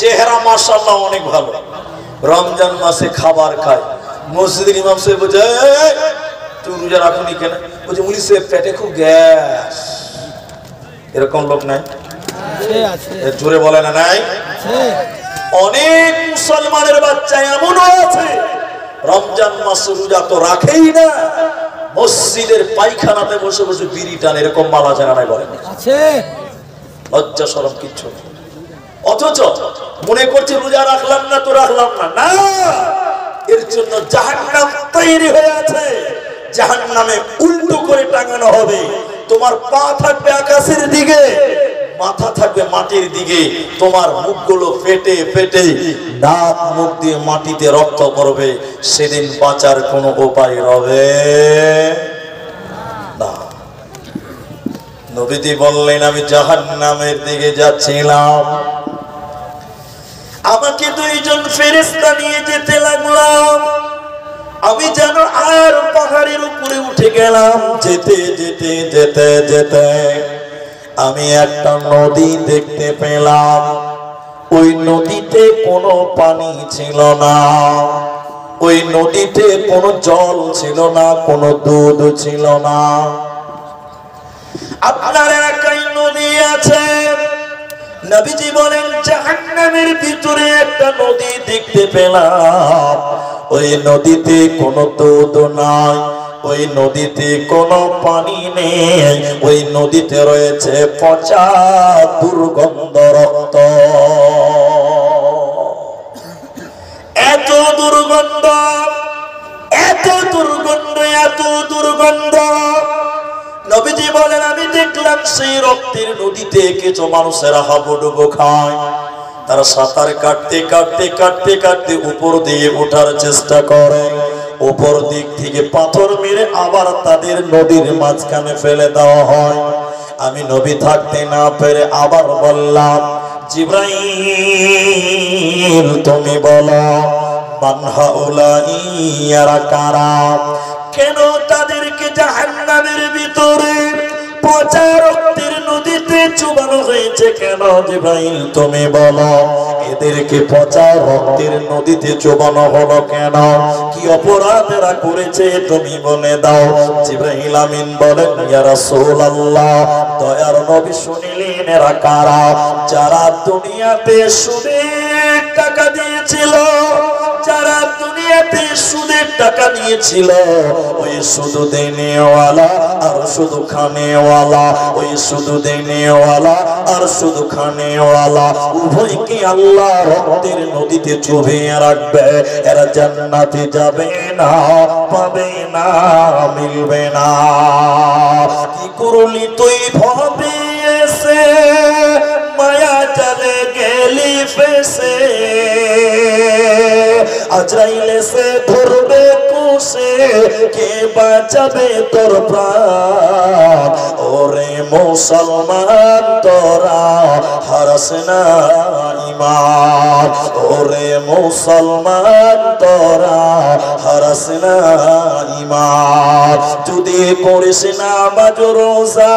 চেহারা মাশাআল্লাহ অনেক ভালো, রমজান মাসে খাবার খায়। মসজিদের ইমাম সাহেব বলছে তুই রোজা রাখুনি কেন? বলছে উনি সাহেব পেটে খুব গ্যাস। এরকম লোক নাই? জোরে বলে না নাই? অনেক মুসলমানের বাচ্চা এমনও আছে রমজান মাসে রোজা তো রাখেই না, মসজিদের পায়খানাতে বসে বসে বিড়ি টান। এরকম মালা জানা নাই? বলেন লজ্জা শরম কিচ্ছু। অথচ মনে করছে রোজা রাখলাম না তো রাখলাম না। না, এর জন্য জাহান্নাম তৈরি হয়ে আছে। জাহান্নামে উল্টো করে টাঙানো হবে। তোমার পা থাকবে আকাশের দিকে, মাথা থাকবে মাটির দিকে। তোমার মুখগুলো ফেটে ফেটে নাক মুখ দিয়ে মাটিতে রক্ত করবে। সেদিন বাঁচার কোনো উপায় হবে না। নবীজি বললেন আমি জাহান্নামের দিকে যাচ্ছিলাম, আমাকে দুইজন ফেরেশতা নিয়ে যেতে লাগলাম। আমি যেন আর পাহাড়ের উপরে উঠে গেলাম। যেতে যেতে যেতে যেতে আমি একটা নদী দেখতে পেলাম। ওই নদীতে কোনো পানি ছিল না, ওই নদীতে কোনো জল ছিল না, কোনো দুধ ছিল না। আপনার এলাকায় নদী আছে? নবীজি বলেন জাহান্নামের ভিতরে একটা নদী দেখতে পেলাম। ওই নদীতে কোনো দুধ নাই, ওই নদীতে কোনো পানি নেই, ওই নদীতে রয়েছে পচা দুর্গন্ধ রক্ত। এত দুর্গন্ধ, এত দুর্গন্ধ, এত দুর্গন্ধ। নবীজি বলেন আমি দেখলাম সেই রক্তের নদীতে কিছু মানুষেরা হাবুডুবু খায়। তারা সাঁতার কাটতে কাটতে কাটতে কাটতে উপর দিয়ে ওঠার চেষ্টা করে। উপর দিক থেকে পাথর মেরে আবার তাদের নদীর মাঝখানে ফেলে দেওয়া হয়। আমি নবী থাকতে না পেরে আবার বললাম জিবরাইল তুমি বলো মান হাউলাই ইয়ারা কারা? কেন তাদেরকে জাহান্নামের ভিতরে পচা রক্তের নদীতে চুবানো হয়েছে কেন? জিবরাইল তুমি বলো এদেরকে পচা রক্তের নদীতে চুবানো হলো কেন? কি অপরাধ এরা করেছে তুমি বলে দাও। জিবরাইল আমিন বলেন ইয়া রাসূলুল্লাহ, দয়ার নবী শুনিলেন এরা কারা? যারা দুনিয়াতে সুদের টাকা দিয়েছিল, যারা দুনিয়াতে সুদের টাকা নিয়েছিল, ওই শুধু দেনেওয়ালা আর শুধু খানেওয়ালা, ওই শুধু দেনেওয়ালা আর শুধু খানেওয়ালা উভয়কে আল্লাহ রক্তের নদীতে চুবিয়ে রাখবে। এরা জান্নাতে যাবে না, পাবে না, মিলবে না। কি করলি তুই ভাবে এসে, মায়া জালে গেলি ফেসে, আজরাইল এসে ধরবে কুশে, কে বাঁচাবে তোর প্রাণ? ওরে মুসলমান তোরা হারাস না ঈমান, ওরে মুসলমান তোরা হারাস না ঈমান। যদি করিস নামাজ রোজা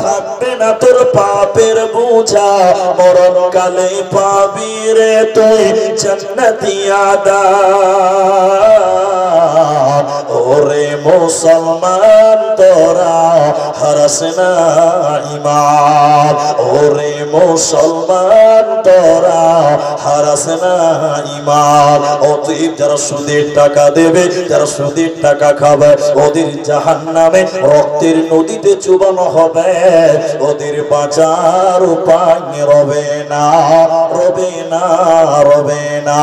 থাকবে না তোর পাপের বোঝা, মরণকালে পাবি রে তুই জান্নাতি আদাব। ওরে মুসলমান তোরা হারাস না ঈমান, ওরে মুসলমান তোরা হারাস না ঈমান। অতএব যারা সুদের টাকা দেবে, যারা সুদের টাকা খাবে, ওদের জাহান্নামে রক্তের নদীতে চুবানো হবে। ওদের বাঁচার উপায় রবে না, রবে না, রবে না।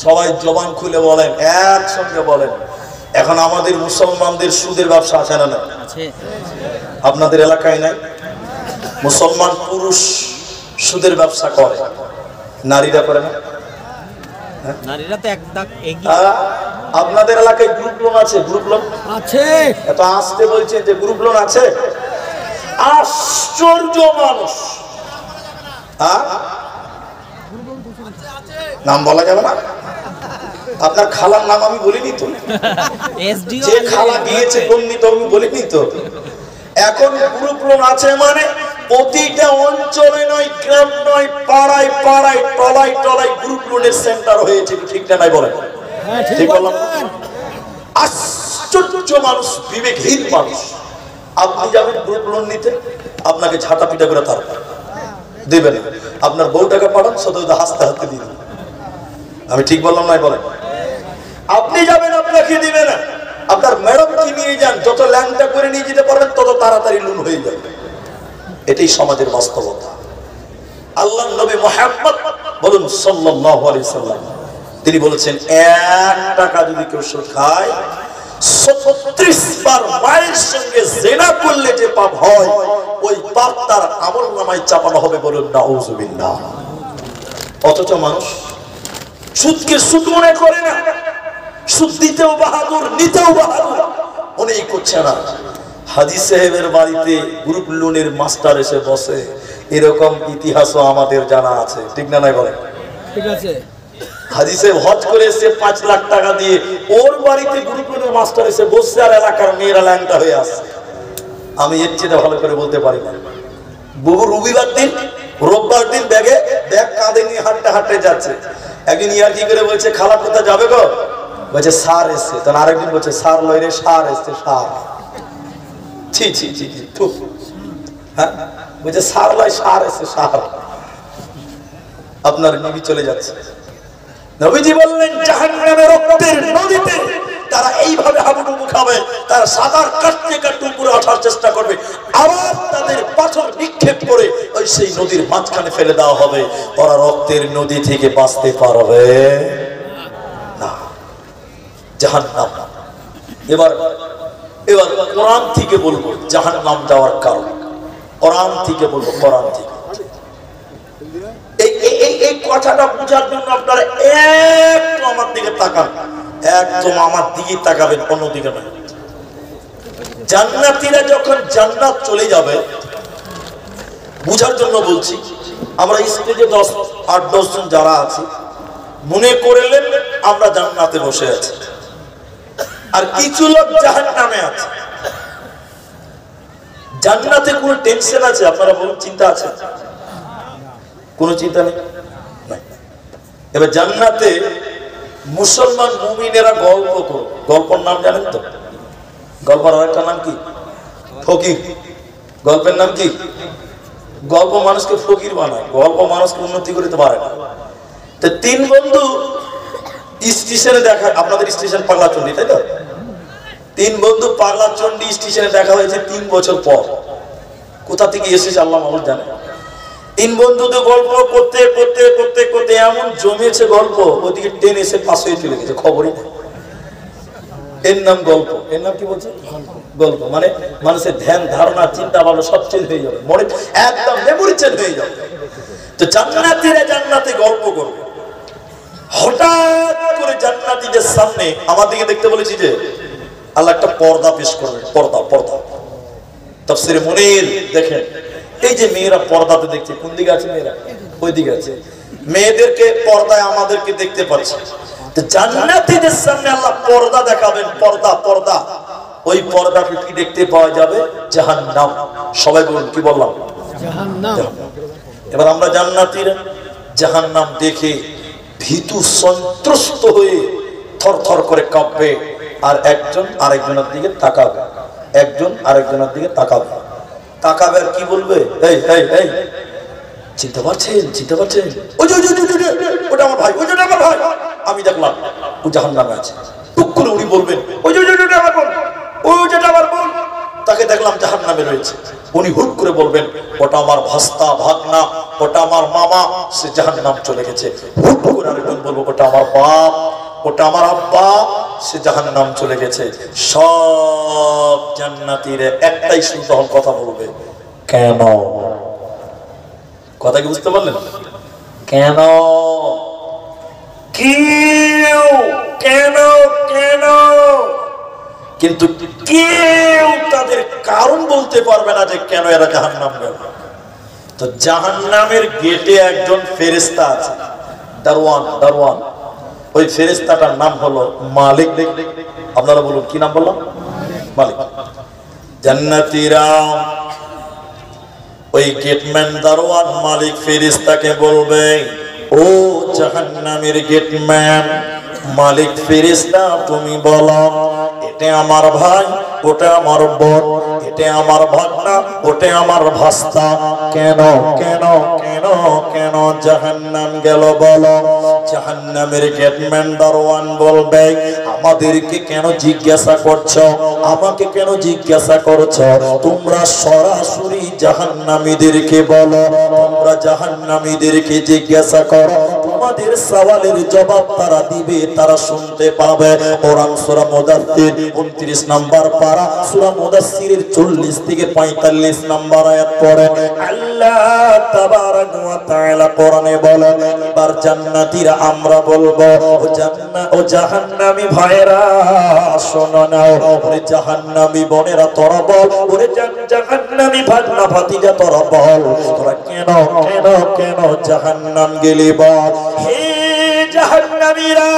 সবাই জবান খুলে বলেন, একসঙ্গে বলেন। এখন আমাদের মুসলমানদের সুদের ব্যবসা আছে না? আপনাদের এলাকায় নাই? মুসলমান পুরুষ সুদের ব্যবসা করে, নারীরা করে না? নারীরা তো একদম এগিয়ে। আপনাদের এলাকায় গ্রুপ লোন আছে? গ্রুপ লোন আছে? এত আসতে বলছে যে গ্রুপ লোন আছে। আশ্চর্য মানুষ। নাম বলা যাবে না? আপনার খালার নাম আমি বলিনি তো, যে খালা দিয়েছে গণ্ডিত আমি বলিনি তো। এখন গ্রুপ লোন আছে মানে প্রতিটা অঞ্চলে নয়, গ্রাম নয়, পাড়ায় পাড়ায়, টলায় টলায় গ্রুপ লোনের সেন্টার হয়েছে, ঠিক না নাই বলেন? ঠিক বললাম? আশ্চর্য মানুষ, বিবেকহীন মানুষ। আপনি যাবেন গ্রুপ লোন নিতে, আপনাকে ঝাঁটা পিটা করে তার দেবেন। আপনার বউটাকে পাঠান, সদয় হাসতে হাসতে দিবেন। আমি ঠিক বললাম নাই বলেন? আপনি যাবেন, আপনাকে দিবে না। আপনার ম্যাডামকে নিয়ে যান, যত ল্যাংটা করে নিয়ে যেতে পারবেন তত তাড়াতাড়ি লোন হয়ে যাবে। এটাই সমাজের বাস্তবতা। আল্লাহর নবী মুহাম্মদ বলুন সাল্লাল্লাহু আলাইহি সাল্লাম, তিনি বলেছেন 1 টাকা যদি কেউ সুদ খায় 36 বার মায়ের সঙ্গে জিনা করলে যে পাপ হয়, ওই পাপ তার আমলনামায় চাপানো হবে। বলুন নাউযুবিল্লাহ। অথচ মানুষ সুদকে সুদ মনে করে না, সুদ দিতেও বাহাদুর, নিতেও বাহাদুর, মনেই করছে না। হাজী সাহেবের বাড়িতে গ্রুপ লোনের মাস্টার এসে বসে, এরকম ইতিহাসও আমাদের জানা আছে, ঠিক না নাই বলেন? ঠিক আছে। হাজী সাহেব হজ করে এসে 5 লাখ টাকা দিয়ে ওর বাড়িতে গ্রুপ লোনের মাস্টার এসে বসছে, আর এলাকার মেয়েরা ল্যাংটা হয়ে আসছে। আমি এর চেয়ে ভালো করে বলতে পারি না। বহু রবিবার দিন, রোববার দিন ব্যাগ কাঁধে নিয়ে হাঁটতে হাঁটতে যাচ্ছে। একদিন ইয়ার্কি করে বলছে, খালা কোথায় যাবে গো? বলছে সার এসছে। তখন আরেকদিন বলছে, সার লয় রে, সার এসছে, সার। ছি ছি ছি ছি, হ্যাঁ বলছে সার লয়, সার এসছে, সার। আপনার নবী চলে যাচ্ছে। নবীজি বললেন, জাহান্নামের রক্তের নদীতে তারা এইভাবে হাবুডুবু খাবে, তারা সাঁতার কাটতে কাটতে উপরে ওঠার চেষ্টা করবে, আবার তাদের পাথর নিক্ষেপ করে ওই সেই নদীর মাঝখানে ফেলে দেওয়া হবে। ওরা রক্তের নদী থেকে বাঁচতে পারবে না। জাহান্নাম। এবার কোরআন থেকে বলবো জাহান্নাম যাওয়ার কারণ। কোরআন থেকে বলবো, কোরআন থেকে। এই কথাটা বোঝার জন্য আপনারা একটু আমার দিকে তাকান, একদম আমার দিকে তাকাবেন, অন্যদিকে নয়। জান্নাতীরা যখন জান্নাত চলে যাবে, বুঝার জন্য বলছি। আমরা স্টেজে 8-10 জন যারা আছি, মনে করলেন আমরা জান্নাতে বসে আছি, আর কিছু লোক জাহান্নামে আছে। জান্নাতে কোনো টেনশন আছে? আপনারা বলুন, চিন্তা আছে? কোনো চিন্তা নেই। এবার জান্নাতে মুসলমান মুমিনেরা গল্প করো। গল্পের নাম জানেন তো? গল্পের আরেকটা নাম কি? ফকির। গল্পের নাম কি? গল্প মানুষকে ফকির বানায়, গল্প মানুষকে উন্নতি করতে পারে না। তো 3 বন্ধু স্টেশনে দেখা, আপনাদের স্টেশন পাগলাচন্ডী, তাই তো? 3 বন্ধু পাগলাচন্ডী স্টেশনে দেখা হয়েছে 3 বছর পর। কোথা থেকে এসেছে আল্লাহ মাহবুব জানে। 3 বন্ধু তো গল্প করতে করতে করতে করতে এমন জমেছে গল্প, ওদিকে ট্রেন এসে পাশ হয়ে চলে গেছে, খবরই নেই। এর নাম গল্প। এর নাম কি বলছে? গল্প। মানে মানুষের ধ্যান ধারণা চিন্তা ভাবনা সব চেঞ্জ হয়ে যাবে, মনে একদম মেমোরি চেঞ্জ হয়ে যাবে। তো জান্নাতীরা জান্নাতে গল্প করবে। হঠাৎ করে জান্নাতীদের সামনে আমার দিকে দেখতে বলেছি যে আল্লাহ একটা পর্দা পেশ করবে। পর্দা, পর্দা। তাফসীরে মুনীর দেখেন, এই যে মেয়েরা পর্দাতে দেখছে, কোন দিকে আছে মেয়েরা? ওই দিকে আছে। মেয়েদেরকে পর্দায় আমাদেরকে দেখতে পাচ্ছে। তো জান্নাতীদের সামনে আল্লাহ পর্দা দেখাবেন, পর্দা, পর্দা। ওই পর্দাকে কি দেখতে পাওয়া যাবে? জাহান্নাম। সবাই বলুন, কি বললাম? জাহান্নাম। এবার আমরা জান্নাতীরা জাহান্নাম দেখে ভীতু সন্ত্রস্ত হয়ে থরথর করে কাঁপবে, আর একজন আরেকজনের দিকে তাকাবে, একজন আরেকজনের দিকে তাকাবে। তাকাবে আর কি বলবে? এই এই এই, চিনতে পারছেন? চিনতে পারছেন? ওই যে ওটা আমার ভাই, ওই যে আমার ভাই, আমি দেখলাম ও জাহান্নামে আছে। টুক করে উনি বলবেন, ওই যে আমার বোন, ওই যেটা আমার বোন, তাকে দেখলাম জাহান্নামে রয়েছে। উনি হুট করে বলবেন, ওটা আমার ভাস্তা ভাগনা, ওটা আমার মামা, সে জাহান্নাম চলে গেছে। হুট করে আরেকজন বলবো, ওটা আমার বাপ, ওটা আমার আব্বা, সে জাহান্নাম চলে গেছে। সব জান্নাতীরা একটাই শুনতে হল কথা বলবে, কেন? কথা কি বুঝতে পারলেন? কেন? কেউ কেন কেন, কিন্তু কেউ তাদের কারণ বলতে পারবে না যে কেন এরা জাহান্নাম যাবে। তো জাহান্নামের গেটে একজন ফেরেশতা আছে, দারওয়ান। দারওয়ান, ওই ফেরেশতাটার নাম হলো মালিক। আপনারা বলুন, কি নাম বললাম? মালিক। জান্নাতীরা ওই গেটম্যান দারোয়ান মালিক ফেরেশতাকে বলবে, ও জাহান্নামের গেটম্যান, মালিক ফেরেশতা তুমি বলো, এটা আমার ভাই, ওটা আমার বোন, এটা আমার ভাগনা, ওটা আমার ভাস্তা, কেন কেন কেন কেন জাহান্নাম গেল বলো? জাহান্নামের গেটম্যান দারোয়ান বলবে, আমাদেরকে কেন জিজ্ঞাসা করছো, আমাকে কেন জিজ্ঞাসা করছো? তোমরা সরাসরি জাহান্নামীদেরকে বলো, তোমরা জাহান্নামীদেরকে জিজ্ঞাসা করো, তোমাদের সওয়ালের জবাব তারা দিবে, তারা শুনতে পাবে। কোরআন সূরা মুদাথথির 29 নম্বর পারা, সূরা মুদাথথিরের 40 থেকে 45 নম্বর আয়াত পড়ে আল্লাহ তাবারাক ওয়া তাআলা কোরআনে বলেন, এবার জান্নাতীরা আমরা বলবো, ও জান্নাত ও জাহান্নামী ভাইরা শোনো নাও, ওরে জাহান্নামী বোনেরা তোরা বল, ওরে জাহান্নামী ভাগনা ভাতিজা তোরা বল, তোরা কেন কেন কেন জাহান্নাম গেলি বল? হে জাহান্নামীরা,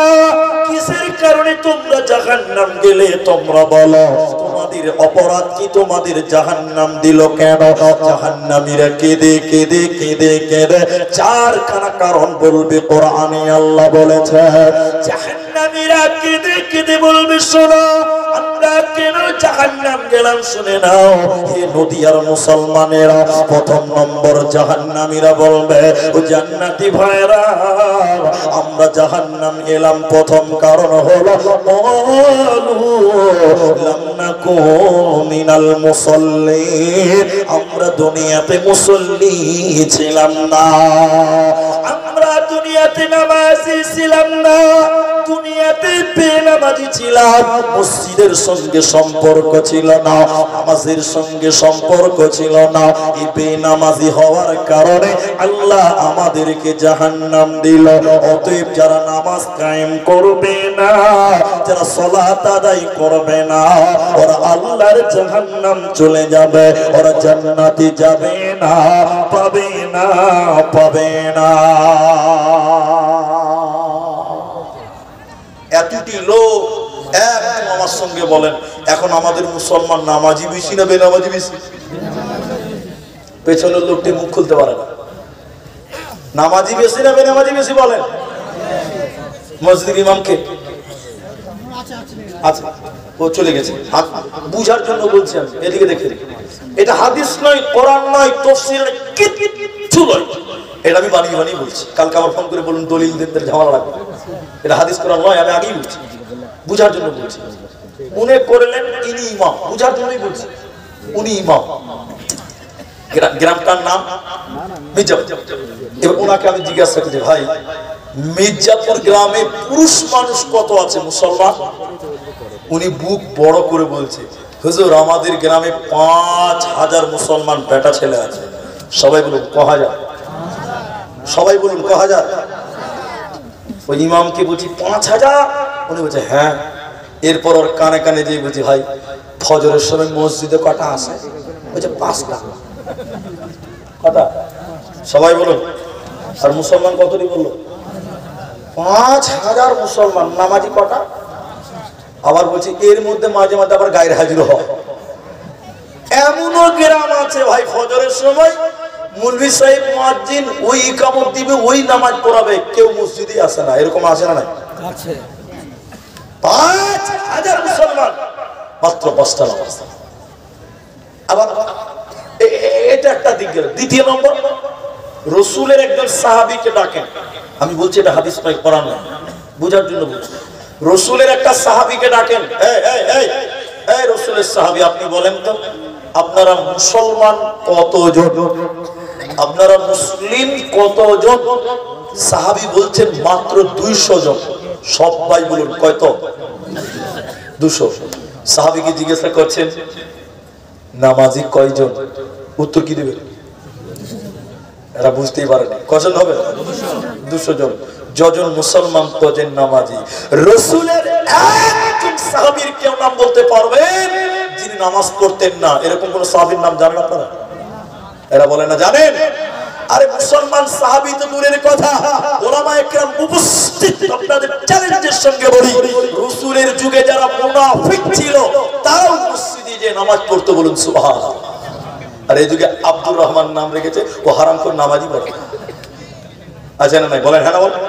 কিসের কারণে তোমরা জাহান্নাম গেলে তোমরা বলো? তোমাদের অপরাধ কি? তোমাদের জাহান্নাম দিল কেন? জাহান্নামীরা কেঁদে কেঁদে কেঁদে কেঁদে চারখানা কারণ বলবে, কোরআনে আল্লাহ বলেছে। জাহান্নামীরা কেঁদে কেঁদে বলবে, শোনো আমরা কেন জাহান্নাম গেলাম শুনে নাও। হে নদিয়ার মুসলমানেরা, প্রথম নম্বর জাহান্নামীরা বলবে, ও জান্নাতি ভাইরা, আমরা জাহান্নাম গেলাম প্রথম কারণ হলো মিনাল মুসাল্লিন, আমরা দুনিয়াতে মুসল্লি ছিলাম না, আমরা দুনিয়াতে নামাজি ছিলাম না, দুনিয়াতে বেনামাজি ছিলাম, মসজিদের সঙ্গে সম্পর্ক ছিল না, নামাজের সঙ্গে সম্পর্ক ছিল না। এই বেনামাজি হওয়ার কারণে আল্লাহ আমাদেরকে জাহান্নাম দিল। অতএব যারা নামাজ কায়েম করবে না, যারা সালাত আদায় করবে না, ওরা আল্লাহর জাহান্নাম চলে যাবে, ওরা জান্নাতে যাবে না, পাবে না, পাবে না। এতটি লোক একদম আমার সঙ্গে বলেন, এখন আমাদের মুসলমান নামাজি বেশি না বেনামাজি বেশি? পেছনের লোকটি মুখ খুলতে পারে না। নামাজি বেশি না বেনামাজি বেশি বলেন? মসজিদের ইমামকে আচ্ছা, ও চলে গেছে, বুঝার জন্য বলছি আমি। এদিকে দেখে, এটা হাদিস নয়, কোরআন নয়, তাফসীর নয়, কিচ্ছু নয়, এটা আমি বানিয়ে বানিয়ে বলছি। কালকে আমার ফোন করে বলুন দলিলদের ঝামেলা লাগবে, এটা হাদিস কোরআন নয়, আমি আগেই বলছি, বুঝার জন্য বলছি। উনি করলেন, ইনি ইমাম, বুঝার জন্যই বলছি, উনি ইমাম। গ্রামটার নাম মির্জাপুর। এবার ওনাকে আমি জিজ্ঞাসা করছি, ভাই মির্জাপুর গ্রামে পুরুষ মানুষ কত আছে মুসলমান? উনি বুক বড় করে বলছে, হুজুর আমাদের গ্রামে 5000 মুসলমান বেটা ছেলে আছে। সবাই বলুন ক হাজার, সবাই বলুন ক হাজার। ওই ইমামকে বলছি 5000, উনি বলছে হ্যাঁ। এরপর ওর কানে কানে দিয়ে বলছি, ভাই ফজরের সময় মসজিদে কটা আসে? বলছে 5টা। কটা? সবাই বলুন। আর মুসলমান কতটি বললো? 5000 মুসলমান, নামাজি কটা? আবার বলছি এর মধ্যে মাঝে মাঝে আবার গায়ের হাজির হয়। এমনও গ্রাম আছে ভাই, ফজরের সময় মুলভি সাহেব মুয়াজ্জিন ওই ইকামত দিবে, ওই নামাজ পড়াবে, কেউ মসজিদে আসে না। এরকম আসে না? নাই আছে। 5000 মুসলমান, মাত্র 5টা নামাজ। আবার এটা একটা দিক গেল। দ্বিতীয় নম্বর, রসুলের একজন সাহাবীকে ডাকেন। আমি বলছি এটা হাদিস নয়, কোরআন নয়, বুঝার জন্য বলছি। রসুলের একটা সাহাবীকে ডাকেন, এই রসুলের সাহাবী আপনি বলেন তো আপনারা মুসলমান কতজন, আপনারা মুসলিম কতজন? সাহাবী বলছেন মাত্র 200 জন। সবাই বলুন কত? 200। সাহাবীকে জিজ্ঞাসা করছেন নামাজি কয়জন? উত্তর কি দেবে? এরা বুঝতেই পারেনি। কজন হবে? 200 জন। যজন মুসলমান তজন নামাজি। রসুলের একজন সাহাবীর কেউ নাম বলতে পারবেন যিনি নামাজ পড়তেন না? এরকম কোন সাহাবীর নাম জানেন আপনারা? এরা বলে না জানেন। আরে মুসলমান সাহাবী তো দূরের কথা, উলামায়ে কেরাম উপস্থিত, আপনাদের চ্যালেঞ্জের সঙ্গে বলি, রাসূলের যুগে যারা মুনাফিক ছিল তারাও মসজিদে যে নামাজ পড়তে, বলুন সুবহানাল্লাহ। আর এই যুগে আব্দুর রহমান নাম রেখেছে, ও হারামখোর নামাজি পড়ে। আচ্ছা না নাই বলেন? হ্যাঁ না বলেন?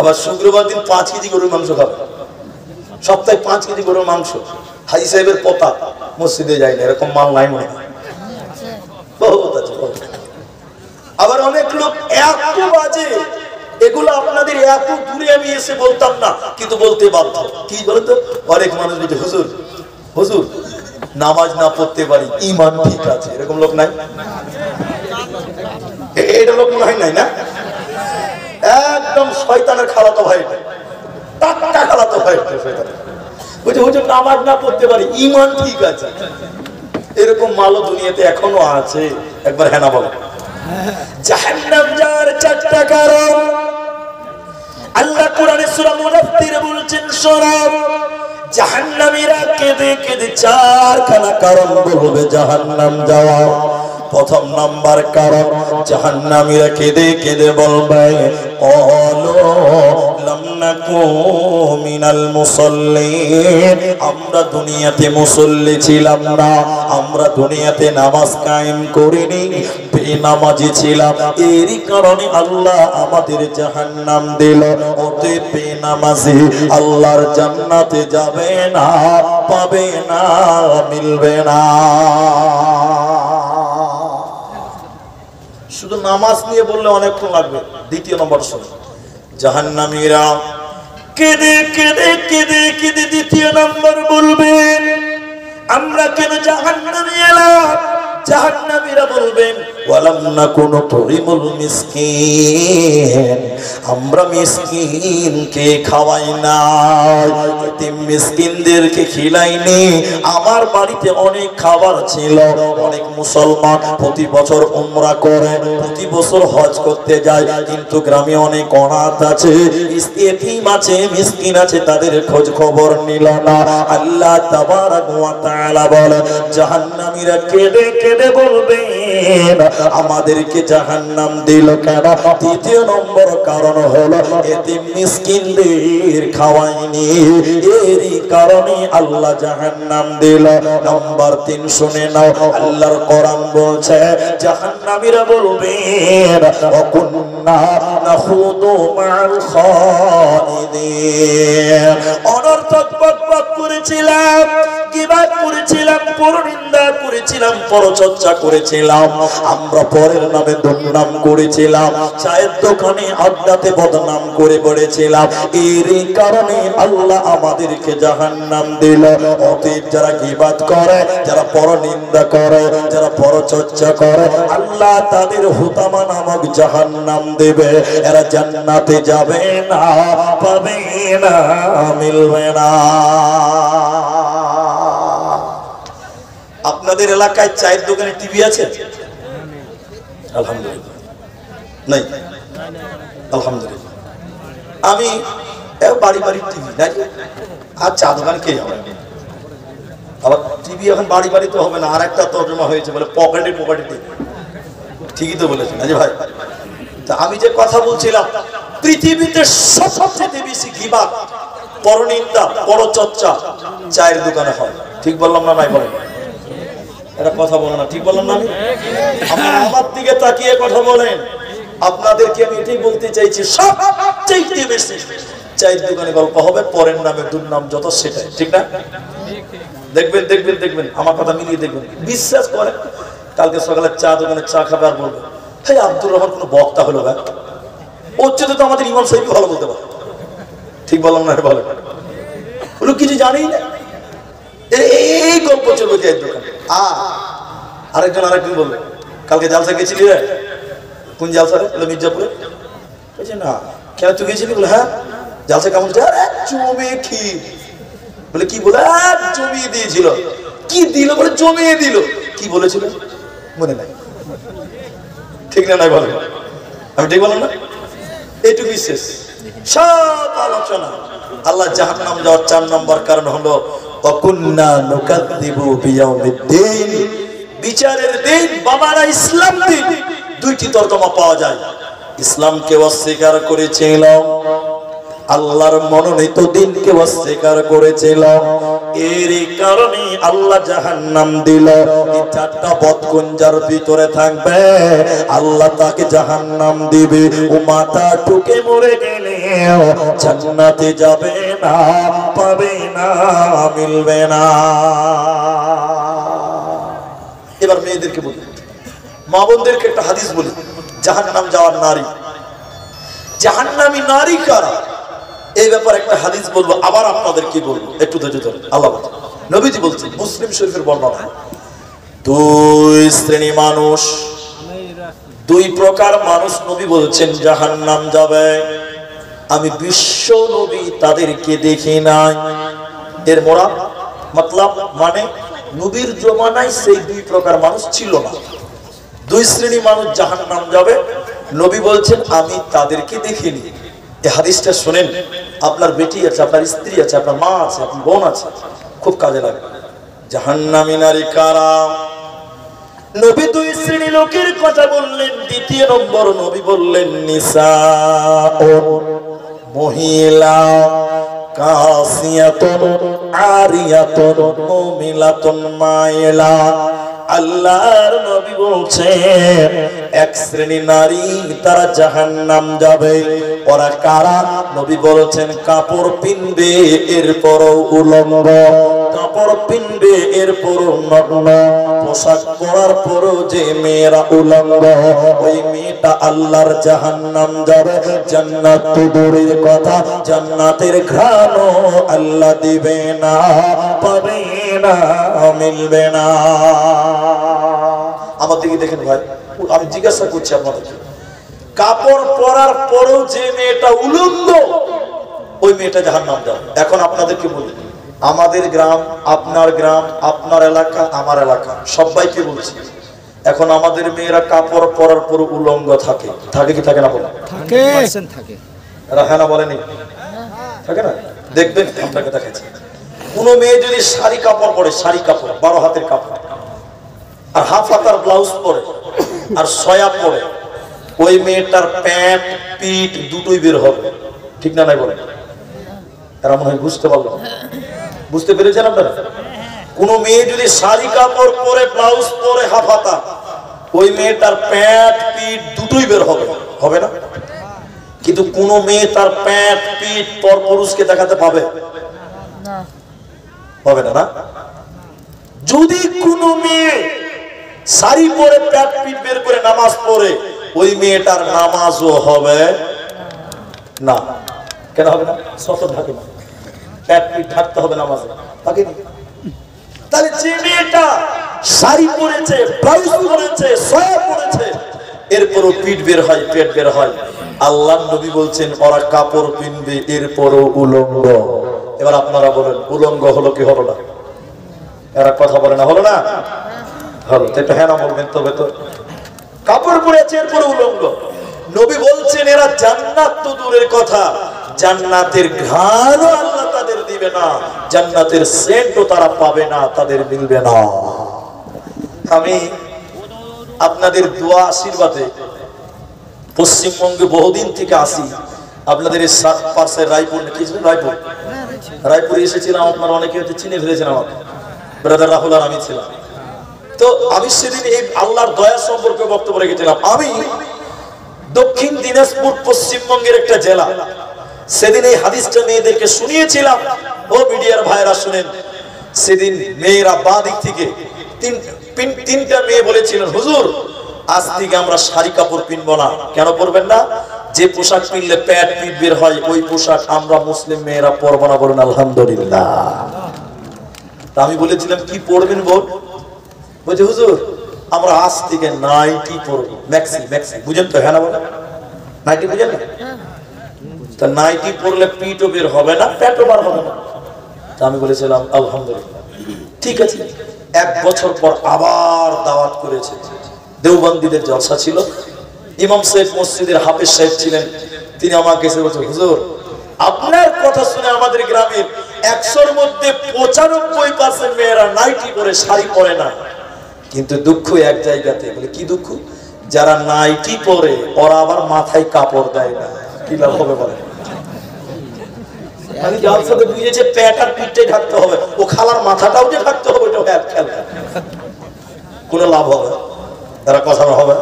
আবার শুক্রবার দিন 5 কেজি গরুর মাংস খাবে, সপ্তাহে 5 কেজি গরুর মাংস। হাজি সাহেবের পোতা মসজিদে যায় না, এরকম মাল নাই মনে হয়। বহুত আছে। আবার অনেক লোক এত বাজে, এগুলো আপনাদের এত দূরে আমি এসে বলতাম না, কিন্তু বলতে বাধ্য। কি বলতো? অনেক মানুষ বলছে হুজুর হুজুর নামাজ না পড়তে পারি, ঈমান ঠিক আছে, এরকম লোক নাই? এটা লোক মনে হয় নাই না? একদম শয়তানের খালাতো ভাই, টাটকা খালাতো ভাই শয়তান। বলছে হুজুর নামাজ না পড়তে পারি, ঈমান ঠিক আছে। এরকম মালও দুনিয়াতে এখনো আছে। একবার হ্যাঁ না বলো। জাহান্নাম যাওয়ার 4টা কারণ আল্লাহ কোরআনে সূরা মুনাফফিরে বলছেন, শোনো জাহান্নামীরা কেঁদে কেঁদে 4খানা কারণ বলবে জাহান্নাম যাওয়া। প্রথম নাম্বার কারণ, জাহান্নামীরা কেঁদে কেঁদে বলবে ক্বালু লাম নাকু মিনাল মুসাল্লিন, আমরা দুনিয়াতে মুসল্লি ছিলাম না, আমরা দুনিয়াতে নামাজ কায়েম করিনি, বেনামাজি ছিলাম, এরই কারণে আল্লাহ আমাদের জাহান্নাম দিল। অতএব বেনামাজি আল্লাহর জান্নাতে যাবে না, পাবে না, মিলবে না। শুধু নামাজ নিয়ে বললে অনেকক্ষণ লাগবে। দ্বিতীয় নম্বর শোনো, জাহান্নামীরা কেঁদে কেঁদে কেঁদে কেঁদে দ্বিতীয় নম্বর বলবেন, আমরা কেন জাহান্নামে এলাম? জাহান্নামীরা বলবেন ওয়ালাম নাকুনু তুরিমুল মিসকিন, আমরা মিসকিনকে খাওয়াই না, এতিম মিসকিনদেরকে খিলাইনি। আমার বাড়িতে অনেক খাবার ছিল, অনেক মুসলমান প্রতি বছর উমরা করে, প্রতি বছর হজ করতে যায়, কিন্তু গ্রামে অনেক অনাথ আছে, এতিম আছে, মিসকিন আছে, তাদের খোঁজ খবর নিল না। আল্লাহ তাবারাক ওয়া তাআলা বলেন, জাহান্নামীরা কেঁদে কেঁদে বলবেন আমাদেরকে জাহান্নাম দিল কেন? তৃতীয় নম্বর কারণ হলো এতিম মিসকিনদের খাওয়াইনি, এরই কারণে আল্লাহ জাহান্নাম দিল। নাম্বার 3 শুনে নাও, আল্লাহর কোরআন বলছে জাহান্নামীরা বলবেন ওয়াকুন্না নাখুদু মাআল খাইদিন, অনর্থক বকবক করেছিলাম, গীবত করেছিলাম, পরনিন্দা করেছিলাম, পরচর্চা করেছিলাম, আমরা পরের নামে দুর্নাম করেছিলাম, চায়ের দোকানে আড্ডাতে বদনাম করে বেড়েছিলাম, এর কারণে আল্লাহ আমাদেরকে জাহান্নাম দিল। অতএব যারা গীবত করে, যারা পরনিন্দা করে, যারা পরচর্চা করে, আল্লাহ তাদের হুতামা নামক জাহান্নাম দেবে। এরা জান্নাতে যাবে না, পাবে না, মিলবে না। আপনাদের এলাকায় চায়ের দোকানে টিভি আছে? আলহামদুলিল্লাহ নাই, আলহামদুলিল্লাহ। আমি বাড়ি বাড়ি টিভি নাই, আর চা দোকান কে যাবে? আবার টিভি এখন বাড়ি বাড়ি তো হবে না, আর একটা তর্জমা হয়েছে বলে পকেটে পকেটে টিভি। ঠিকই তো বলেছেন না যে ভাই? তা আমি যে কথা বলছিলাম, পৃথিবীতে সবচেয়ে বেশি গীবত, পরনিন্দা, পরচর্চা চায়ের দোকানে হয়। ঠিক বললাম না? নাই বলেন? এটা কথা বলো না, ঠিক বললাম না? আমি আমার দিকে তাকিয়ে কথা বলেন। আপনাদেরকে আমি এটাই বলতে চাইছি, সবচেয়ে বেশি চায়ের দোকানে গল্প হবে, পরের নামে দুর্নাম যত, সেটাই ঠিক না? দেখবেন দেখবেন দেখবেন, আমার কথা মিলিয়ে দেখবেন, বিশ্বাস করেন। কালকে সকালে চা দোকানে চা খাবে আর বলবে ভাই আব্দুর রহমান কোনো বক্তা হলো ভাই, ওর চেয়ে তো আমাদের ইমাম সাহেব ভালো বলতে পারে। ঠিক বললাম না? বলে ওগুলো কিছু জানেই না, এই গল্প চলবে চায়ের দোকানে। আরেকজন আরেকদিন বলবে কালকে জালসা গেছিলি রে? কোন জালসা রে? মির্জাপুরে। বলছে না। কেন তুই গেছিলি? বলে হ্যাঁ। জালসা কেমন? জমে ক্ষীর। বলে কি বলে? জমিয়ে দিয়েছিল। কি দিল? বলে জমিয়ে দিল। কি বলেছিল মনে নাই। ঠিক না? নাই বলে? আমি ঠিক বললাম না? এইটুকু বিশেষ সব আলোচনা। আল্লাহ জাহান্নাম যাওয়ার 4 নম্বর কারণ হলো ওয়াকুন্না নুকাযযিবু বিয়াউমিদ্দিন, বিচারের দিন। বাবারা, ইসলাম দিন 2টি তর্জমা পাওয়া যায়। ইসলামকে অস্বীকার করেছিল, আল্লাহর মনোনীত দিনকে অস্বীকার করেছিল, এর কারণে আল্লাহ জাহান্নাম দিল। এই চারটা বদকুঞ্জার ভিতরে থাকবে, আল্লাহ তাকে জাহান্নাম দিবে। ও মাথা ঠুকে মরে গেলে জান্নাতে যাবে না, পাবে না, মিলবে না। এবার মেয়েদেরকে বলি, মা বোনদেরকে একটা হাদিস বলি। জাহান্নাম যাওয়ার নারী, জাহান্নামী নারী কারা, এই ব্যাপারে একটা হাদিস বলবো, আবার আপনাদের কি বলবো, একটু ধৈর্য ধরে। আল্লাহ নবীজি বলছেন, মুসলিম শরীফের বর্ণনা, দুই শ্রেণী মানুষ, দুই প্রকার মানুষ নবী বলছেন জাহান্নাম যাবে। আমি বিশ্ব নবী তাদেরকে দেখি নাই। এর মোরা মতলব মানে নবীর জমানায় সেই দুই প্রকার মানুষ ছিল না। দুই শ্রেণী মানুষ জাহান্নাম যাবে, নবী বলছেন আমি তাদেরকে দেখিনি। এই হাদিসটা শুনেন, আপনার বেটি আছে, আপনার স্ত্রী আছে, আপনার মা আছে, আপনার বোন আছে, খুব কাজে লাগে। জাহান্নামী নারী কারা? নবী দুই শ্রেণী লোকের কথা বললেন। দ্বিতীয় নম্বর নবী বললেন নিসা, মহিলা, কাসিয়াতুন আরিয়াতুন মুমিলাতুন মাইলা। আল্লাহর নবী বলছেন এক শ্রেণী নারী তারা জাহান্নাম যাবে। ওরা কারা? নবী বলছেন কাপড় পিনবে এরপরও উলঙ্গ, কাপড় পিনবে এরপরও নগ্ন, পোশাক পরার পরও যে মেয়েরা উলঙ্গ, ওই মেয়েটা আল্লাহর জাহান্নাম যাবে। জান্নাত তো দূরের কথা, জান্নাতের ঘ্রাণও আল্লাহ দিবে না, পাবে না, মিলবে না। আমার দিকে দেখেন ভাই, আমি জিজ্ঞাসা করছি আপনাদেরকে, কাপড় পরার পরও যে মেয়েটা উলঙ্গ, ওই মেয়েটা জাহান্নাম যাবে। এখন আপনাদেরকে বলি, আমাদের গ্রাম, আপনার গ্রাম, আপনার এলাকা, আমার এলাকা, সবাইকে বলছি, এখন আমাদের মেয়েরা কাপড় পরার পর উলঙ্গ থাকে, থাকে কি থাকে না? বলে থাকে, থাকে। হ্যাঁ না বলেনি? থাকে না? দেখবেন আপনাকে দেখাচ্ছি, কোন মেয়ে যদি শাড়ি কাপড় পরে, শাড়ি কাপড় 12 হাতের কাপড়, আর হাফ হাতার ব্লাউজ পরে, আর সয়া পরে, ওই মেয়েটার প্যান্ট পিঠ দুটোই বের হবে, ঠিক না? নাই বলে? এরা মনে হয় বুঝতে পারলো, বুঝতে পেরেছেন আপনারা? কোন মেয়ে যদি শাড়ি কাপড় পরে, ব্লাউজ পরে, হাফ হাতা, ওই মেয়েটার প্যান্ট পিঠ দুটোই বের হবে, হবে না? কিন্তু কোন মেয়ে তার প্যান্ট পিঠ পর পুরুষকে দেখাতে পাবে? হবে না, না? যদি কোন মেয়ে শাড়ি পরে প্যান্ট পিঠ বের করে নামাজ পড়ে, ওই মেয়েটার নামাজও হবে না। কেন হবে না? সতর ঢাকে না, প্যান্ট পিঠ ঢাকতে হবে নামাজে, থাকে না? তাহলে যে মেয়েটা শাড়ি পরেছে, ব্লাউজ পরেছে, সয়া পরেছে, এরপরও পিঠ বের হয়, পেট বের হয়, আল্লাহ নবী বলছেন ওরা কাপড় পিনবে এরপরও উলঙ্গ। এবার আপনারা বলেন, উলঙ্গ হলো কি হলো না? এরা কথা বলে না, হলো না? হলো। তো হ্যাঁ না বলবেন তবে তো। কাপড় পরেছে এরপরে উলঙ্গ, নবী বলছেন এরা জান্নাত তো দূরের কথা, জান্নাতের ঘ্রাণও আল্লাহ তাদের দিবে না, জান্নাতের সেন্টও তারা পাবে না, তাদের মিলবে না। আমি আপনাদের দোয়া আশীর্বাদে পশ্চিমবঙ্গে বহুদিন থেকে আসি, আপনাদের এই পাশে রায়পুর, রায়পুরে এসেছিলাম, আপনারা অনেকে হয়তো চিনে ফেলেছেন আমাকে, ব্রাদার রাহুল আর আমি ছিলাম। তো আমি সেদিন এই আল্লাহর দয়া সম্পর্কে বক্তব্য রেখেছিলাম। আমি দক্ষিণ দিনাজপুর পশ্চিমবঙ্গের একটা জেলা, সেদিন এই হাদিসটা মেয়েদেরকে শুনিয়েছিলাম। ও মিডিয়ার ভাইরা শুনেন, সেদিন মেয়েরা বাঁ দিক থেকে তিনটা মেয়ে বলেছিলেন, হুজুর আজ থেকে আমরা শাড়ি কাপড় পিনবো না। কেন পরবেন না? যে পোশাক পিনলে প্যাট পিঠ বের হয়, ওই পোশাক আমরা মুসলিম মেয়েরা পরবো না। বলেন আলহামদুলিল্লাহ। তা আমি বলেছিলাম কি পরবেন বল? বলছে হুজুর আমরা আজ থেকে নাইটি পরবো, ম্যাক্সি, ম্যাক্সি বুঝেন তো? হ্যাঁ না বলেন? নাইটি বুঝেন না? তা নাইটি পরলে পিঠও বের হবে না, পেটও বার হবে না। তা আমি বলেছিলাম আলহামদুলিল্লাহ, ঠিক আছে। 1 বছর পর আবার দাওয়াত করেছে, দেওবন্দীদের জলসা ছিল, ইমাম সাহেব মসজিদের হাফেজ সাহেব ছিলেন, তিনি আমাকে এসে বলছেন হুজুর আপনার কথা শুনে আমাদের গ্রামের 100-র মধ্যে 95% মেয়েরা নাইটি পরে, শাড়ি পরে না। কিন্তু দুঃখ এক জায়গাতে। বলে কি দুঃখ? যারা নাইটি পরে ওরা আবার মাথায় কাপড় দেয় না। কি লাভ হবে বলেন? আমি যার সাথে বুঝেছে পেট আর পিঠটাই ঢাকতে হবে, ও খালার মাথাটাও যে ঢাকতে হবে, ওটা এক খেলা কোনো লাভ হবে তারা কথা হবে।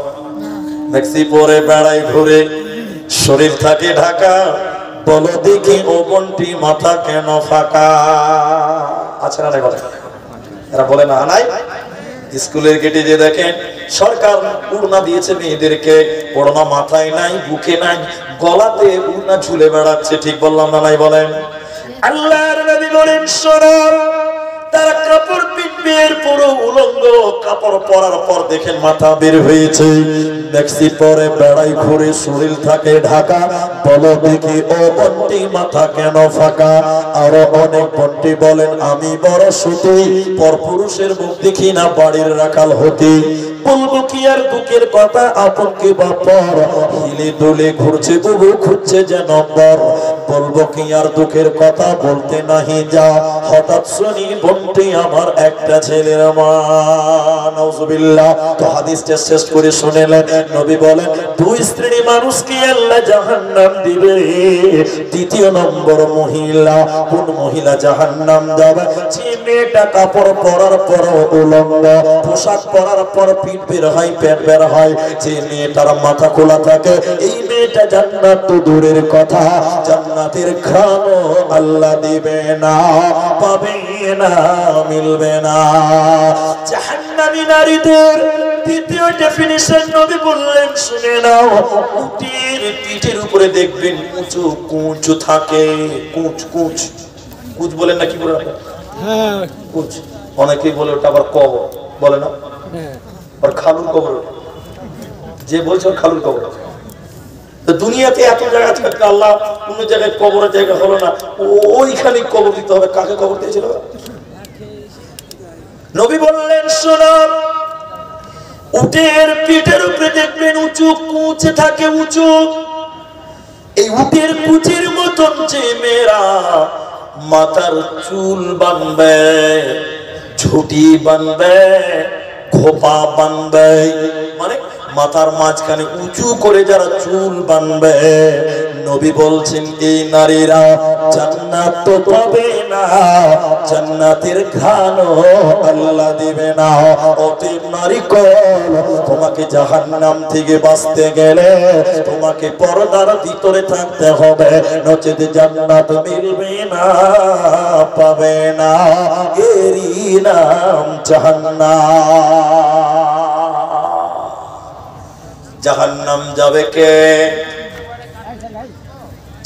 মেক্সি পরে বেড়াই ঘুরে শরীর থাকে ঢাকা, বলো দেখি ও বন্টি মাথা কেন ফাঁকা আছে না? এরা বলে না নাই। স্কুলের গেটে যে দেখেন সরকার উড়না দিয়েছে মেয়েদেরকে, ওড়না মাথায় নাই, বুকে নাই, গলাতে উড়না ঝুলে বেড়াচ্ছে, ঠিক বললাম না নাই বলেন? আল্লাহর নবী বলেন শোনো, তারা কাপড় পিনবে পুরো উলঙ্গ, কাপড় পরার পর দেখেন মাথা বের হয়েছে, মেক্সি পরে বেড়াই ঘুরে শরীর থাকে ঢাকা, বলো দেখি ও বন্টি মাথা কেন ফাঁকা। আরো অনেক বন্টি বলেন আমি বড় সুতি, পরপুরুষের মুখ দেখি না বাড়ির রাখাল হতি, বলবো কি আর দুঃখের কথা আপন কি বাপর, হিলে দোলে ঘুরছে বুবু খুঁজছে যে নম্বর, বলবো কি আর দুঃখের কথা বলতে নাহি যা, হঠাৎ শুনি বন্টি আমার একটা ছেলের মা। নাউজুবিল্লাহ। তো হাদিসটা শেষ করে শুনেলেন নবী বলেন দুই শ্রেণী মানুষকে আল্লাহ জাহান্নাম দিবে। দ্বিতীয় নম্বর মহিলা, কোন মহিলা জাহান্নাম যাবে? যে মেয়েটা কাপড় পরার পর উলঙ্গ, পোশাক পরার পর পিঠ বের হয়, পেট বের হয়, যে মেয়েটার মাথা খোলা থাকে, এই মেয়েটা জান্নাত তো দূরের কথা, জান্নাতের ঘ্রাণ আল্লাহ দিবে না, পাবে না, মিলবে না। জাহান্নামী নারীদের দ্বিতীয় ডেফিনিশন নবী বললেন শুনে নাও, উটের পিঠের উপরে দেখবেন উঁচু কুঁচ থাকে, কুঁচ কুঁচ কুঁচ বলেন না কি বলে? হ্যাঁ কুঁচ, অনেকেই বলে ওটা আবার কবর বলে না, আর খালুর কবর, যে বলছে ওর খালুর কবর। তো দুনিয়াতে এত জায়গা থাকতে আল্লাহ কোন জায়গায় কবরের জায়গা হলো না, ওইখানে কবর দিতে হবে। কাকে কবর দিয়েছিল? নবী বললেন শোনো, উটের পিঠের উপরে দেখবেন উঁচু কুঁচ থাকে, উঁচু, এই উটের কুচের মতন যে মেয়েরা মাথার চুল বাঁধবে, ঝুটি বাঁধবে, খোপা বাঁধবে, মানে মাথার মাঝখানে উঁচু করে যারা চুল বাঁধবে, নবী বলছেন এই নারীরা জান্নাত তো পাবে না, জান্নাতের ঘ্রাণ আল্লাহ দিবে না। অতএব নারী কল, তোমাকে জাহান্নাম থেকে বাঁচতে গেলে তোমাকে পর্দার ভিতরে থাকতে হবে, নচেত জান্নাত মিলবে না, পাবে না, এরই নাম জাহান্নাম। জাহান্নাম যাবে কে?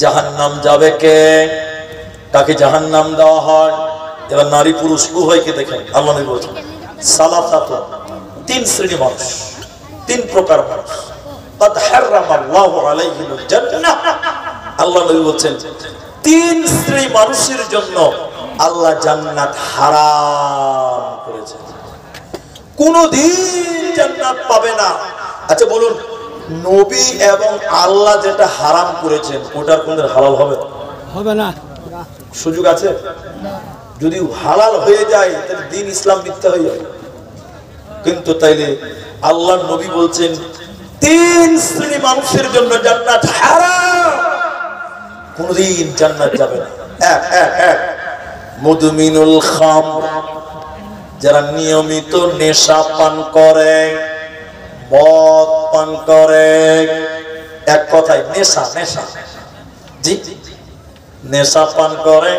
জাহান্নাম যাবে কে? তাকে জাহান্নাম দেওয়া হয়। এবার নারী পুরুষ উভয়কে দেখেন আল্লাহ নবী বলছেন সালাসাত, তিন শ্রেণী মানুষ, তিন প্রকার মানুষ। قد حرم الله عليهم الجنة, আল্লাহ নবী বলছেন তিন শ্রেণী মানুষের জন্য আল্লাহ জান্নাত হারাম করেছেন, কোনদিন জান্নাত পাবে না। আচ্ছা বলুন, নবী এবং আল্লাহ যেটা হারাম করেছেন ওটার কোনদিন হালাল হবে? হবে না। সুযোগ আছে? যদি হালাল হয়ে যায় তাহলে দিন ইসলাম মিথ্যা হয়ে যাবে। কিন্তু তাইলে আল্লাহর নবী বলছেন তিন শ্রেণী মানুষের জন্য জান্নাত হারাম, কোনদিন জান্নাত যাবে না। এক এক এক মুদমিনুল খামর, যারা নিয়মিত নেশা পান করে, মদ পান করে, এক কথায় নেশা, নেশা, জি নেশা পান করে,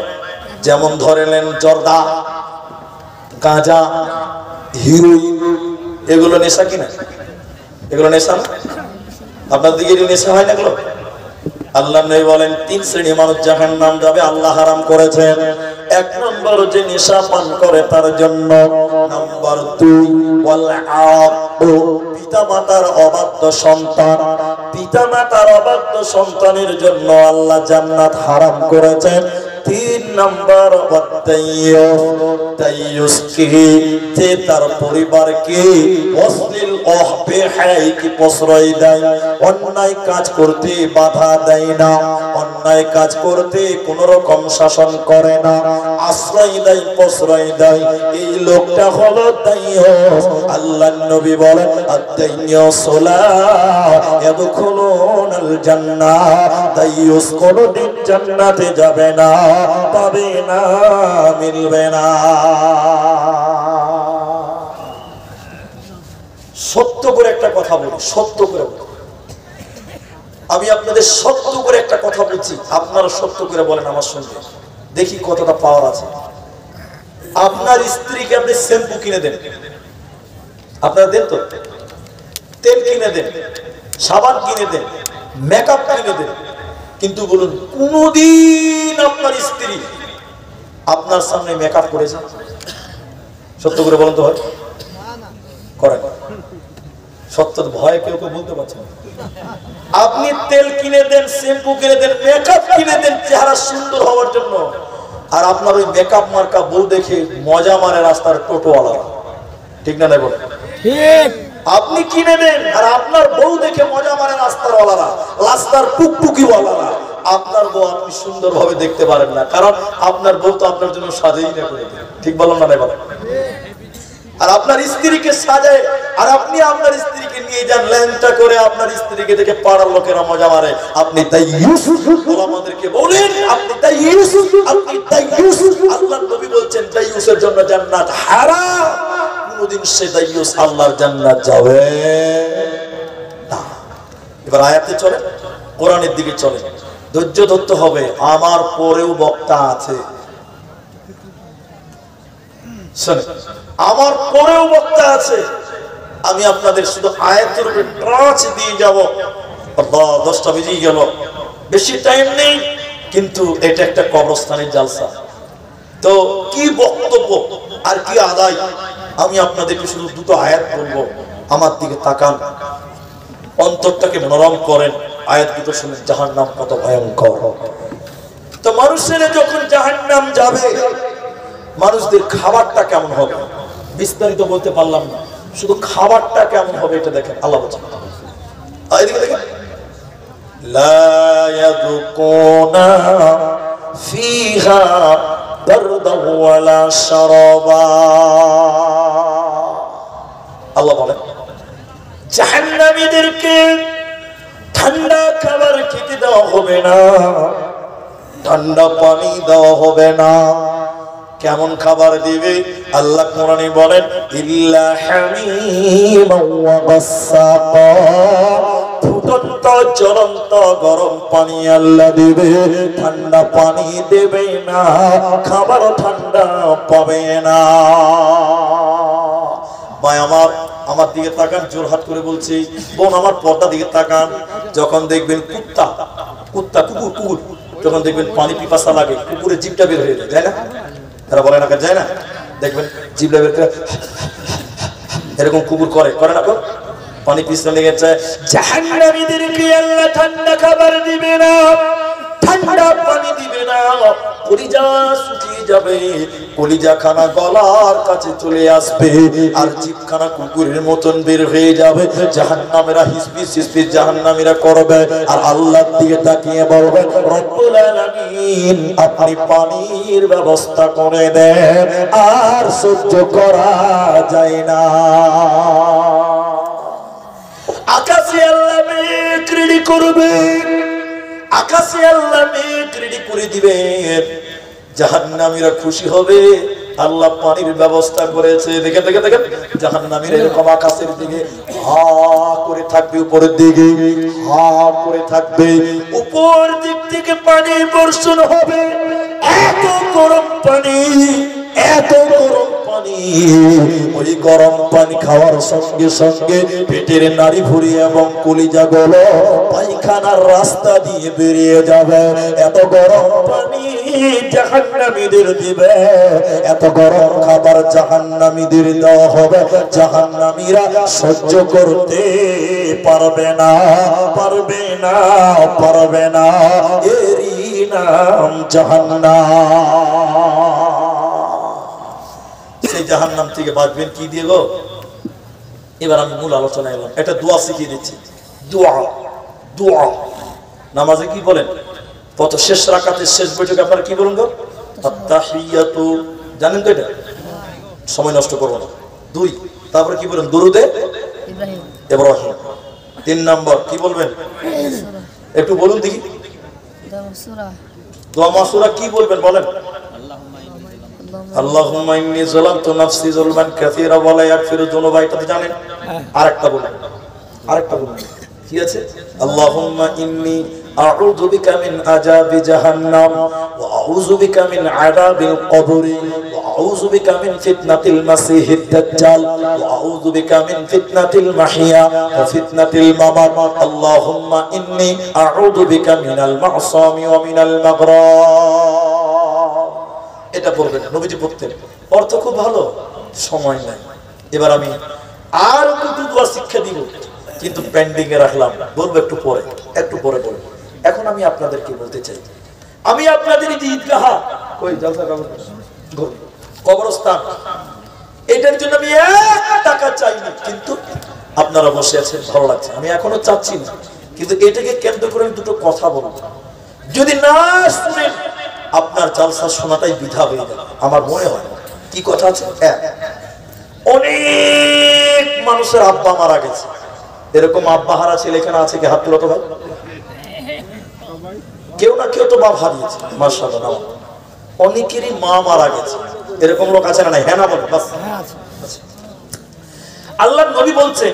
যেমন ধরেলেন জর্দা, গাঁজা, হিরোইন, এগুলো নেশা কিনা? এগুলো নেশা না? আপনার দিকে নেশা হয় না এগুলো? আল্লাহ নবী বলেন তিন শ্রেণী মানুষ জাহান্নাম যাবে, আল্লাহ হারাম করেছেন। এক নম্বর যে নেশা পান করে তার জন্য, নাম্বার 2 ওয়াল আক, পিতামাতার অবাধ্য সন্তান, পিতামাতার অবাধ্য সন্তানের জন্য আল্লাহ জান্নাত হারাম করেছেন। 3 নম্বর তাইয়ুসকে যে তার পরিবারকে অশ্লীল বেহায়াকে প্রশ্রয় দেয়, অন্যায় কাজ করতে বাধা দেয় না, অন্যায় কাজ করতে কোন রকম শাসন করে না, আশ্রয় দেয়, প্রশ্রয় দেয়, এই লোকটা হলো তাইয়ুস। আল্লাহর নবী বলেন আত-তাইয়ুসুলা ইয়াদখুলুনাল জান্নাহ, তাইয়ুস কোনদিন জান্নাতে যাবে না, পাবে না, মিলবে না। সত্য করে একটা কথা বলি, সত্য করে আমি আপনাদের সত্য করে একটা কথা বলছি, আপনারা সত্য করে বলেন আমার সঙ্গে, দেখি কতটা পাওয়ার আছে। আপনার স্ত্রীকে আপনি শ্যাম্পু কিনে দেন, আপনারা দেন তো? তেল কিনে দেন, সাবান কিনে দেন, মেকআপ কিনে দেন, কিন্তু বলুন কোনদিন আপনার স্ত্রী আপনার সামনে মেকআপ করেছে? সত্য করে বলেন তো, হয় করেন? সত্য ভয় কেউ কেউ বলতে পারছে না। আপনি তেল কিনে দেন, শ্যাম্পু কিনে দেন, মেকআপ কিনে দেন চেহারা সুন্দর হওয়ার জন্য, আর আপনার ওই মেকআপ মার্কা বউ দেখে মজা মারে রাস্তার টোটোওয়ালারা, ঠিক না? নাই বলেন ঠিক? আপনি কিনে দেন আর আপনার বউ দেখে মজা মারে রাস্তারওয়ালারা, রাস্তার টুকটুকিওয়ালারা। আপনার বউ আপনি সুন্দরভাবে দেখতে পারেন না, কারণ আপনার বউ তো আপনার জন্য সাজেই না করে দেয়, ঠিক বললাম না? নাই বলেন? আর আপনার স্ত্রীকে সাজায়, আর আপনি আপনার স্ত্রীকে নিয়ে যান ল্যাংটা করে, আপনার স্ত্রীকে দেখে পাড়ার লোকেরা মজা মারে। আপনি তাইয়ুস, আমাদেরকে বলেন আপনি তাইয়ুস, আপনি তাইয়ুস। আল্লাহর নবী বলছেন তাইয়ুসের জন্য জান্নাত হারাম, কোনদিন সে তাইয়ুস আল্লাহর জান্নাত যাবে না। এবার আয়াতে চলে, কোরআনের দিকে চলে, ধৈর্য ধরতে হবে, আমার পরেও বক্তা আছে, শুনে, আমার পরেও বক্তা আছে। আমি আপনাদের শুধু আয়াতের উপরে ট্রাচ দিয়ে যাব। 10টা বেজে গেল, বেশি টাইম নেই, কিন্তু এটা একটা কবরস্থানের জালসা, তো কি বক্তব্য আর কি আদায়, আমি আপনাদেরকে শুধু দুটো আয়াত বলবো, আমার দিকে তাকান, অন্তরটাকে নরম করেন, আয়াত দুটো শুনে। জাহান্নাম কত ভয়ঙ্কর, তো মানুষের যখন জাহান্নাম যাবে, মানুষদের খাবারটা কেমন হবে বিস্তারিত বলতে পারলাম না, শুধু খাবারটা কেমন হবে এটা দেখেন। আল্লাহ বলছেন, এদিকে দেখেন, লা ইয়াযুকুনা ফিহা বারদান ওয়ালা শারাবা। আল্লাহ বলেন জাহান্নামীদেরকে ঠান্ডা খাবার খেতে দেওয়া হবে না, ঠান্ডা পানি দেওয়া হবে না। কেমন খাবার দিবে? আল্লাহ কোরআনে বলেন ইল্লা হামিমান ওয়া গাসসাকা, ফুটন্ত জ্বলন্ত গরম পানি আল্লাহ দিবে, ঠান্ডা পানি দেবে না, খাবার ঠান্ডা পাবে না। ভাই আমার দিকে তাকান, জোরহাট করে বলছি, বোন আমার পর্দা দিকে তাকান। যখন দেখবেন কুকুর যখন দেখবেন পানি পিপাসা লাগে, কুকুরের জিভটা বের হয়ে যায়, না? তারা বলে না, যায় না? দেখবেন জিভটা বের করে এরকম কুকুর করে না? পানি পিছনে লেগে যায়। জাহান্নামীদেরকে আল্লাহ ঠান্ডা খাবার দিবে না, ঠান্ডা পানি দিবে না, কলিজা শুকিয়ে যাবে, কলিজা খানা গলার কাছে চলে আসবে, আর জিভখানা কুকুরের মতন বের হয়ে যাবে। জাহান্নামীরা হিসপিস হিসপিস জাহান্নামীরা করবে, আর আল্লাহর দিকে তাকিয়ে বলবে রব্বুল আলামিন আপনি পানির ব্যবস্থা করে দেন, আর সহ্য করা যায় না। আকাশে আল্লাহ মেঘ রেডি করবে, আকাশে আল্লাহ মেঘ রেডি করে দিবেন, জাহান্নামীরা খুশি হবে, আল্লাহ পানির ব্যবস্থা করেছে। দেখে দেখে দেখেন জাহান্নামীরা এরকম আকাশের দিকে হা করে থাকবে, উপরের দিকে হা করে থাকবে, উপর দিক থেকে পানি বর্ষণ হবে, এত গরম পানি, এত গরম পানি। ওই গরম পানি খাওয়ার সঙ্গে সঙ্গে পেটের নাড়ি ভুঁড়ি এবং কলিজা গুলো পায়খানার রাস্তা দিয়ে বেরিয়ে যাবে। এত গরম পানি জাহান্নামীদের দিবে, এত গরম খাবার জাহান্নামীদের দেওয়া হবে, জাহান্নামীরা সহ্য করতে পারবে না, পারবে না, পারবে না। এরই নাম জাহান্নাম। এই জাহান্নাম থেকে বাঁচবেন কি দিয়ে গো? এবার আমি মূল আলোচনায় এলাম। একটা দোয়া শিখিয়ে দিচ্ছি। দোয়া দোয়া নামাজে কি বলেন? কত শেষ রাকাতের শেষ বৈঠকে আপনারা কি বলেন গো? আত্তাহিয়াতু, জানেন তো এটা? সময় নষ্ট করবো না। 2, তারপরে কি বলেন? দুরুদে ইব্রাহিম। 3 নম্বর কি বলবেন? একটু বলুন দেখি। দোয়া মাসুরা কি বলবেন বলেন? আল্লাহুম্মা ইন্নী যালামতু নাফসি যুলমান কাসীরা ওয়া লা ইয়াগফিরু যুনুবা, এটা তো জানেন। আরেকটা বলুন, আরেকটা বলুন, কি আছে? আল্লাহুম্মা ইন্নী আউযু বিকা মিন আযাবি জাহান্নাম ওয়া আউযু বিকা মিন আযাবিল কবরি ওয়া আউযু বিকা মিন ফিতনাতিল মাসিহিদ দাজ্জাল ওয়া আউযু বিকা মিন ফিতনাতিল মাহিয়া ওয়া ফিতনাতিল মামাত। আল্লাহুম্মা ইন্নী আউযু বিকা মিনাল মা'সামি ওয়া মিনাল মাগরাম। এটা পড়বেন, নবীজি পড়তেন। অর্থ খুব ভালো, সময় নাই। এবার আমি আর দুটো দোয়া শিক্ষা দিব, কিন্তু পেন্ডিং এ রাখলাম, বলবো একটু পরে, একটু পরে বলবো। এখন আমি আপনাদেরকে বলতে চাই, আমি আপনাদের এই যে ঈদগাহ, কই জলসা কবরস্থান, এটার জন্য আমি 1 টাকা চাইনি, কিন্তু আপনারা বসে আছেন, ভালো লাগছে। আমি এখনো চাচ্ছি না, কিন্তু এটাকে কেন্দ্র করে আমি দুটো কথা বলবো। যদি না শুনেন, আপনার জলসা শোনাটাই বৃথা হয়ে যাবে, আমার মনে হয়। কি কথা আছে? অনেক মানুষের আব্বা মারা গেছে। এরকম আব্বা হারা ছেলে এখানে আছে কি? হাত তুলো তো ভাই। কেউ না কেউ তো বাপ হারিয়েছে, মাশাআল্লাহ। অনেকেরই মা মারা গেছে, এরকম লোক আছে না? হ্যাঁ না বলে বাস। আল্লাহর নবী বলছেন,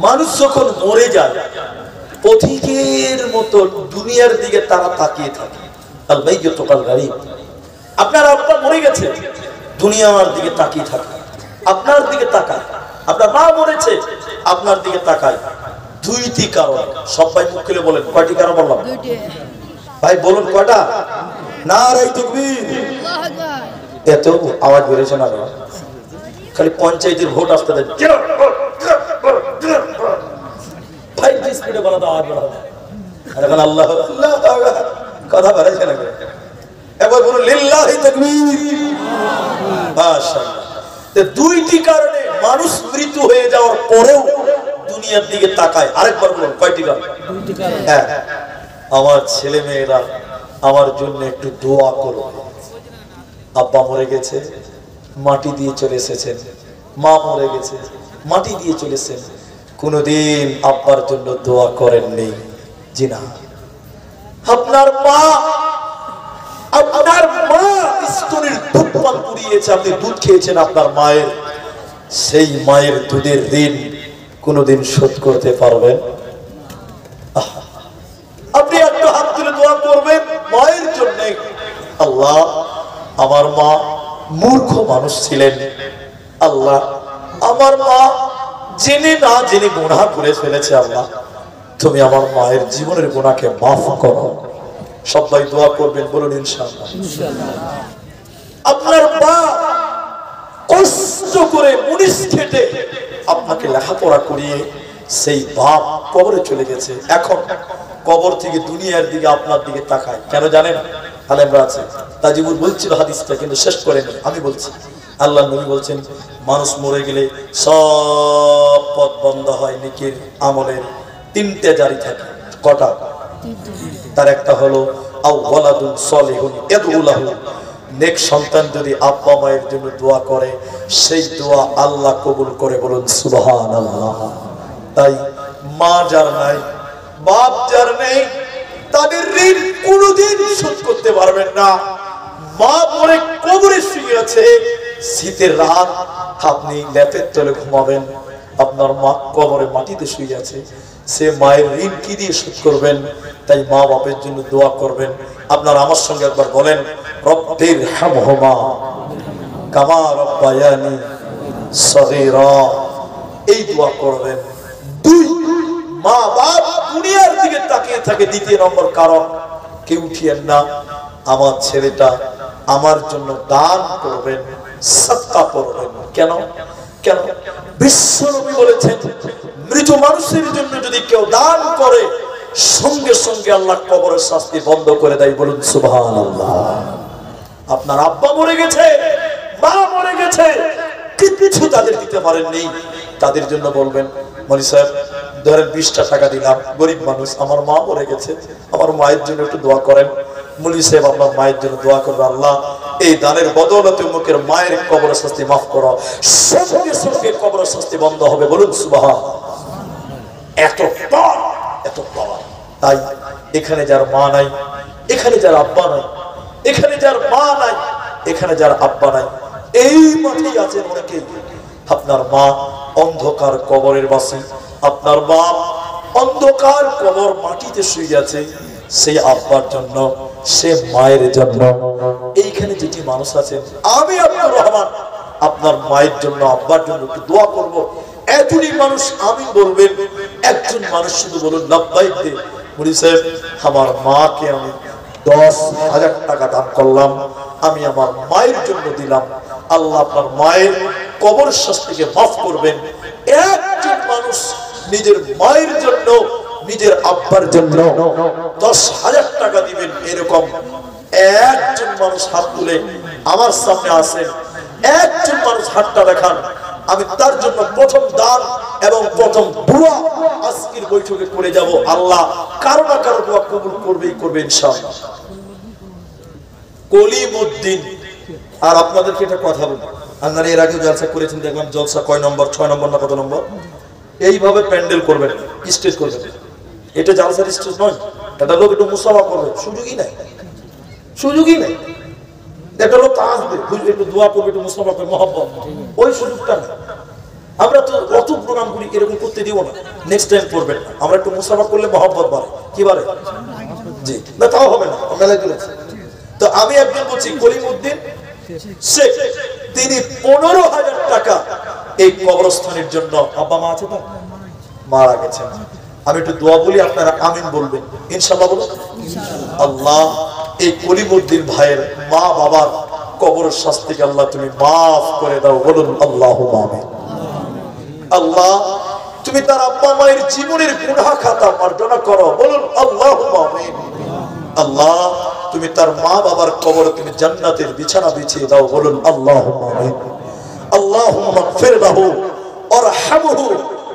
মানুষ যখন মরে যায়, পথিকের মতো দুনিয়ার দিকে তারা তাকিয়ে থাকে। আল মাইয়িতু কাল গারিব। আপনার আব্বা মরে গেছে, দুনিয়ার দিকে তাকিয়ে থাকে, আপনার দিকে তাকায়। আপনার মা মরেছে, আপনার দিকে তাকায়। 2টি কারণ। সবাই মুখ খুলে বলেন, কয়টি কারণ বললাম? ভাই বলুন কয়টা? নারে তাকবীর। এত আওয়াজ বেরিয়েছে না? খালি পঞ্চায়েতের ভোট আসতে দেন, ভাই স্পিডে বলা দাও, আওয়াজ বলা। আর এখন আল্লাহ আল্লাহ কথা বেরিয়েছে না? একবার বলুন লিল্লাহি তাকবীর। মাশাআল্লাহ। 2টি কারণে মানুষ মৃত্যু হয়ে যাওয়ার পরেও দুনিয়ার দিকে তাকায়। আরেকবার বলুন, কয়টি কারণ? 2টি কারণ। হ্যাঁ, আমার ছেলে মেয়েরা আমার জন্য একটু দোয়া করো। আব্বা মরে গেছে, মাটি দিয়ে চলে এসেছেন। মা মরে গেছে, মাটি দিয়ে চলে এসেছেন। কোনদিন আব্বার জন্য দোয়া করেননি? জি না। আপনার মা স্তনের দুধ পান করিয়েছে, আপনি দুধ খেয়েছেন আপনার মায়ের, সেই মায়ের দুধের ঋণ কোনদিন শোধ করতে পারবেন? আপনি একটু হাত তুলে দোয়া করবেন মায়ের জন্য। আল্লাহ, আমার মা মূর্খ মানুষ ছিলেন, আল্লাহ আমার মা জেনে না জেনে গুনাহ করে ফেলেছে, আল্লাহ তুমি আমার মায়ের জীবনের গুনাহকে মাফ করো। সবাই দোয়া করবেন, বলুন ইনশাআল্লাহ। আপনার মা কষ্ট করে মুনিশ খেটে আপনাকে লেখাপড়া করিয়ে সেই বাপ কবরে চলে গেছে। এখন কবর থেকে দুনিয়ার দিকে আপনার দিকে তাকায় কেন জানেন? আলেমরা আছে, তাজিবুল বলছিল হাদিসটা, কিন্তু শেষ করেনি, আমি বলছি। আল্লাহ নবী বলছেন, মানুষ মরে গেলে সব পথ বন্ধ হয়, নেকির আমলের 3টে জারি থাকে। কটা? তার একটা হলো আও ওয়ালাদুন সলিহুন ইয়াদউ লাহু, নেক সন্তান যদি আব্বা মায়ের জন্য দোয়া করে, সেই দোয়া আল্লাহ কবুল করে, বলুন সুবহানাল্লাহ। তাই মা যার নাই, বাপ যার নেই, তাদের ঋণ কোনোদিন শোধ করতে পারবেন না। মা মরে কবরে শুয়ে আছে, শীতের রাত আপনি লেপের তলে ঘুমাবেন, আপনার মা কবরে মাটিতে শুয়ে আছে, সে মায়ের ঋণ কি দিয়ে শোধ করবেন? তাই মা বাপের জন্য দোয়া করবেন। আপনার আমার সঙ্গে একবার বলেন, রব্বির হামহুমা কামা রাব্বায়ানি সগীরা। এই দোয়া করবেন। 2, মা বাপ দুনিয়ার দিকে তাকিয়ে থাকে। 2 নম্বর কারণ, কেউ উঠিয়েন না, আমার ছেলেটা আমার জন্য দান করবেন, সাদকা করবেন। কেন? কেন? বিশ্বনবী বলেছেন, মৃত মানুষের জন্য যদি কেউ দান করে, সঙ্গে সঙ্গে আল্লাহ কবরের শাস্তি বন্ধ করে দেয়, বলুন সুবহানাল্লাহ। আপনার আব্বা মরে গেছে, মা মরে গেছে, কিছু তাদের দিতে পারেননি, তাদের জন্য বলবেন মনি সাহেব ধরেন 20টা টাকা দিলাম, গরিব মানুষ, আমার মা মরে গেছে, আমার মায়ের জন্য একটু দোয়া করেন। মুলি সাহেব আপনার মায়ের জন্য দোয়া করবে, আল্লাহ এই দানের বদৌলতে মুখের মায়ের কবর শাস্তি মাফ করো, সঙ্গে সঙ্গে কবর শাস্তি বন্ধ হবে। বলুন সুবহান। এত পাওয়ার, এত পাওয়ার। তাই এখানে যার মা নাই, এখানে যার আব্বা নাই, এখানে যার মা নাই, এখানে যার আব্বা নাই, এই মাঠেই আছেন অনেকেই। আপনার মা অন্ধকার কবরের বাসী, আপনার মা অন্ধকার কবর মাটিতে শুয়ে আছে, সেই আব্বার জন্য, সে মায়ের জন্য এইখানে যেটি মানুষ আছেন, আমি আব্দুর রহমান আপনার মায়ের জন্য আব্বার জন্য একটু দোয়া করব। এতটি মানুষ আমি বলবেন, একজন মানুষ শুধু বলুন লাব্বাইক দে মুরি সাহেব আমার মাকে আমি 10,000 টাকা দান করলাম, আমি আমার মায়ের জন্য দিলাম, আল্লাহ আপনার মায়ের কবর শাস্তিকে মাফ করবেন। একজন মানুষ নিজের মায়ের জন্য, নিজের আব্বার জন্য 10,000 টাকা দিবেন, এরকম একজন মানুষ হাত তুলে আমার সামনে আসেন, একজন মানুষ হাতটা দেখান, আমি তার জন্য প্রথম দান এবং প্রথম দোয়া আজকের বৈঠকে করে যাব। আল্লাহ কারো না কারো দোয়া কবুল করবেই করবে ইনশাআল্লাহ। কলিমউদ্দিন। আর আপনাদেরকে একটা কথা বলি, আপনারা এর আগে জলসা করেছেন দেখলাম, জলসা কয় নম্বর, 6 নম্বর না কত নম্বর, এইভাবে প্যান্ডেল করবেন, স্টেজ করবেন। এটা জালসার স্টেজ নয়, এটা লোক একটু মুসাফা করবে, সুযোগই নাই, সুযোগই নাই। একটা লোক আসবে একটু দোয়া করবে, একটু মুসাফা করবে, মহব্বত, ওই সুযোগটা নেই। আমরা তো অত প্রোগ্রাম করি, এরকম করতে দিব না, নেক্সট টাইম করবেন না। আমরা একটু মুসাফা করলে মহব্বত বাড়ে, কি বাড়ে? জি না, তাও হবে না, মেলায় চলেছে। তো আমি একজন বলছি কলিমউদ্দিন শেখ, তিনি 15,000 টাকা এই কবরস্থানের জন্য, আব্বা মা আছে তো, মারা গেছেন, আমি একটু দোয়া বলি, আপনারা আমিন বলবেন ইনশাআল্লাহ। বলুন আল্লাহ এই কলিমউদ্দিন ভাইয়ের মা বাবার কবর শাস্তিকে আল্লাহ তুমি মাফ করে দাও। বলুন আল্লাহুম্মা আমিন। আল্লাহ তুমি তার আব্বা মায়ের জীবনের গুনাহ খাতা মার্জনা করো। বলুন আল্লাহুম্মা আমিন। আল্লাহ তুমি তার মা বাবার কবরে তুমি জান্নাতের বিছানা বিছিয়ে দাও। বলুন আল্লাহুম্মা আমিন। আল্লাহুম্মা গফির লাহু ওয়ারহামহু।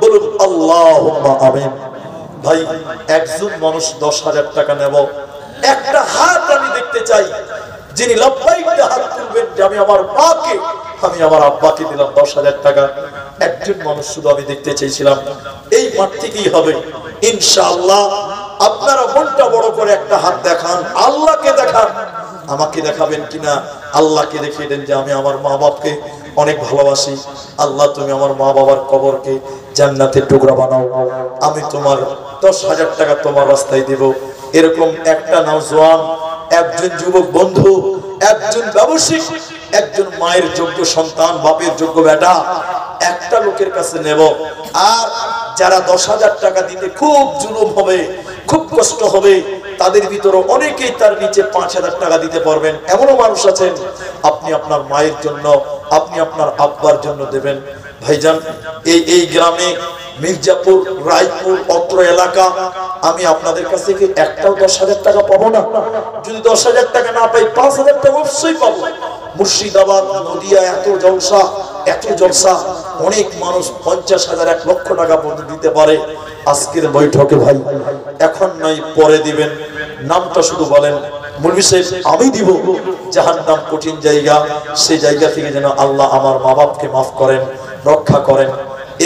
বলুন আল্লাহুম্মা আমিন। ভাই একজন মানুষ 10,000 টাকা নেব, একটা হাত আমি দেখতে চাই যিনি লাব্বাইক হাত তুলবেন যে আমি আমার মাকে, আমি আমার আব্বাকে দিলাম 10,000 টাকা। একজন মানুষ শুধু আমি দেখতে চাইছিলাম, এই মাঠ থেকেই হবে ইনশাআল্লাহ। আপনারা মনটা বড় করে একটা হাত দেখান, আল্লাহকে দেখান, আমাকে দেখাবেন কিনা, আল্লাহকে দেখিয়ে দেন যে আমি আমার মা বাবাকে অনেক ভালোবাসি। আল্লাহ তুমি আমার মা বাবার কবরকে জান্নাতের টুকরা বানাও, আমি তোমার 10,000 টাকা তোমার রাস্তায় দেব। এরকম একটা নওজোয়ান, একজন যুবক বন্ধু, একজন ব্যবসায়িক, একজন মায়ের যোগ্য সন্তান, বাপের যোগ্য বেটা, একটা লোকের কাছে নেব। আর যারা 10,000 টাকা দিতে খুব জুলুম হবে, খুব কষ্ট হবে, তাদের ভিতরে অনেকেই তার নিচে 5,000 টাকা দিতে পারবেন, এমনও মানুষ আছেন। আপনি আপনার মায়ের জন্য, আপনি আপনার আব্বার জন্য দেবেন। ভাইজান এই গ্রামে মির্জাপুর, রায়পুর, অত্র এলাকা, আমি আপনাদের কাছ থেকে একটাও 10,000 টাকা পাবো না। যদি 10,000 টাকা না পাই, 5,000 টাকা অবশ্যই পাবো। মুর্শিদাবাদ, নদিয়া এত জলসা, এত জলসা, অনেক মানুষ 50,000, 1 লক্ষ টাকা পর্যন্ত দিতে পারে আজকের বৈঠকে। ভাই এখন নয়, পরে দিবেন, নামটা শুধু বলেন মুলবি সাহেব আমি দিব। জাহান্নাম কঠিন জায়গা, সেই জায়গা থেকে যেন আল্লাহ আমার মা বাপকে মাফ করেন, রক্ষা করেন,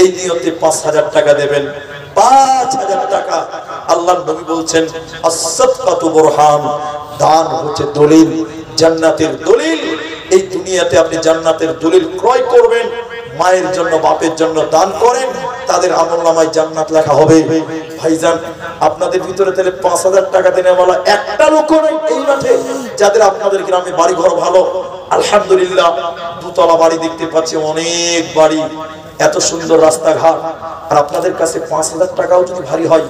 এই নিয়তে 5,000 টাকা দেবেন। 5,000 টাকা। আল্লাহর নবী বলছেন as-সাদকাতু বুরহান, দান হচ্ছে দলিল, জান্নাতের দলিল। এই দুনিয়াতে আপনি জান্নাতের দলিল ক্রয় করবেন, মায়ের জন্য, বাপের জন্য দান করেন, তাদের আমলনামায় জান্নাত লেখা হবে। ভাইজান আপনাদের ভিতরে তাহলে 5,000 টাকা দেনেওয়ালা একটা লোক নেই এই মাঠে, যাদের আপনাদের গ্রামে বাড়ি ঘর ভালো, আলহামদুলিল্লাহ, দুতলা বাড়ি দেখতে পাচ্ছি, অনেক বাড়ি, এত সুন্দর রাস্তাঘাট, আর আপনাদের কাছে 5,000 টাকাও যদি ভারী হয়,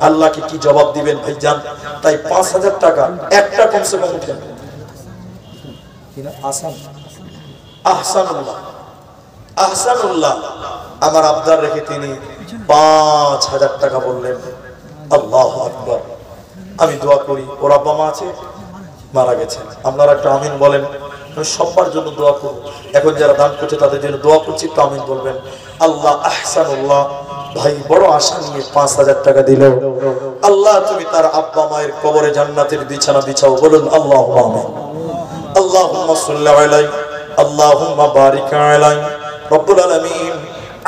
আল্লাহকে কি জবাব দিবেন ভাইজান? তাই 5,000 টাকা একটা কমসে কম উঠেন। আহসানুল্লাহ, আহসানুল্লাহ আমার আবদার রেখে তিনি 5,000 টাকা বললেন। আল্লাহু আকবার। আমি দোয়া করি, ওর আব্বা মা আছে, মারা গেছেন, আপনারা একটা আমিন বলেন। আমি সবার জন্য দোয়া করব। এখন যারা দান করছে তাদের জন্য দোয়া করছি, তো আমিন বলবেন। আল্লাহ আহসানুল্লাহ ভাই বড় আশা নিয়ে 5,000 টাকা দিল। আল্লাহ তুমি তার আব্বা মায়ের কবরে জান্নাতের বিছানা বিছাও, বলুন আল্লাহুম্মা আমিন। আল্লাহুম্মা সাল্লি আলাইহি, আল্লাহুম্মা বারিক আলাইহি। রব্বুল আলামিন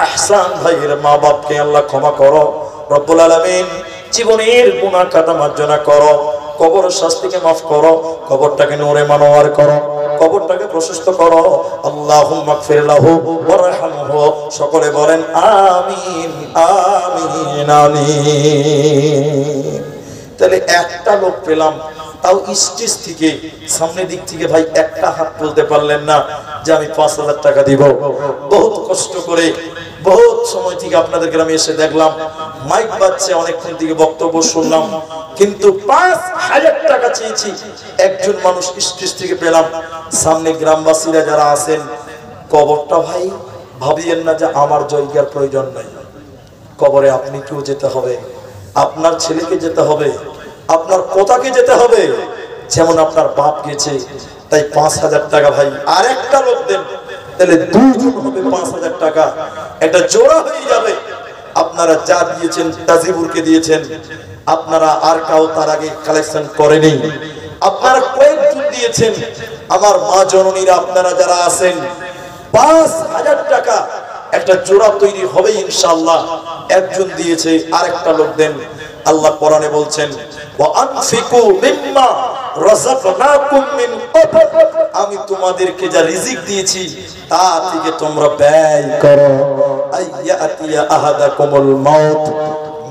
আহসান ভাইয়ের মা বাপকে আল্লাহ ক্ষমা করো। রব্বুল আলামিন জীবনের গুনাহ খাতা মার্জনা করো, কবর শাস্তিকে মাফ করো, কবরটাকে নূরে মানোয়ার করো, কবরটাকে প্রশস্ত করো। আল্লাহুম্মা গফির লাহু ওয়ারহামহু। সকলে বলেন আমিন আমিন আমিন। তাহলে একটা লোক পেলাম, তাও স্টেজ থেকে সামনের দিক থেকে ভাই একটা হাত তুলতে পারলেন না যে আমি 5,000 টাকা দিব। বহুত কষ্ট করে বহুত সময় থেকে আপনাদের গ্রামে এসে দেখলাম মাইক বাজছে, অনেকক্ষণ থেকে বক্তব্য শুনলাম, কিন্তু 5,000 টাকা চেয়েছি। একজন মানুষ স্টেজ থেকে পেলাম। সামনে গ্রামবাসীরা যারা আছেন, কবরটা ভাই ভাবিয়েন না যে আমার জায়গার প্রয়োজন নাই। কবরে আপনি কেউ যেতে হবে, আপনার ছেলেকে যেতে হবে, আপনার পোতাকে যেতে হবে, যেমন আপনার বাপ গেছে। তাই 5,000 টাকা ভাই আর একটা লোক দেন, তাহলে দুইজন হবে 5,000 টাকা, এটা জোড়া হয়ে যাবে। আপনারা যা দিয়েছেন, তাজিবুরকে দিয়েছেন, আপনারা আর কাউ তার আগে কালেকশন করেনি, আপনারা কয়েকজন দিয়েছেন। আমার মা জননীরা আপনারা যারা আছেন, 5,000 টাকা একটা জোড়া তৈরি হবে ইনশাআল্লাহ। একজন দিয়েছে, আরেকটা লোক দেন। আল্লাহ কোরআনে বলছেন ওয়ানফিকু মিম্মা রাযাকনাকুম মিন ক্বাবল, আমি তোমাদেরকে যা রিজিক দিয়েছি তা থেকে তোমরা ব্যয় করো। আইয়াতিয়া আহাদাকুমুল মাউত,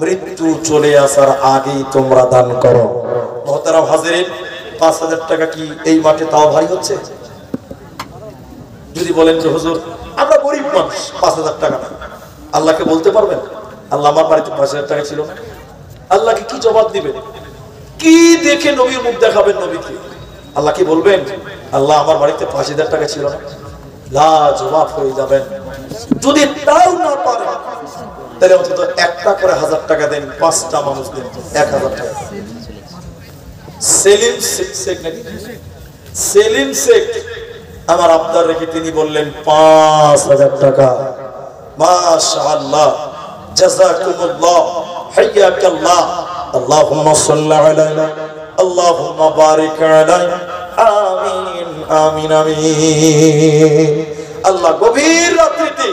মৃত্যু চলে আসার আগেই তোমরা দান করো। মুহতারাম হাজিরিন, 5,000 টাকা কি এই মাঠে তাও ভারী হচ্ছে? যদি বলেন যে হুজুর আমরা গরিব মানুষ, 5,000 টাকা না, আল্লাহকে বলতে পারবেন আল্লাহ আমার বাড়িতে 5,000 টাকা ছিল না? আল্লাহকে কি জবাব দিবেন? কি দেখে নবীর মুখ দেখাবেন নবীকে? আল্লাহ কি বলবেন আল্লাহ আমার বাড়িতে 5,000 টাকা ছিল না? লা জবাব হয়ে যাবেন। যদি তাও না পারেন তাহলে অন্তত একটা করে 1,000 টাকা দেন, 5টা মানুষ দেন 1,000 টাকা। সেলিম শেখ নাকি সেলিম শেখ আমার আবদার রেখে তিনি বললেন 5,000 টাকা। মাশাআল্লাহ, জাযাকুমুল্লাহ, হাইয়াকাল্লাহ। আল্লাহুম্মা সাল্লি আলাইহি, আল্লাহুম্মা বারিক আলাইহি। আমিন আমিন আমিন। আল্লাহ গভীর রাত্রিতে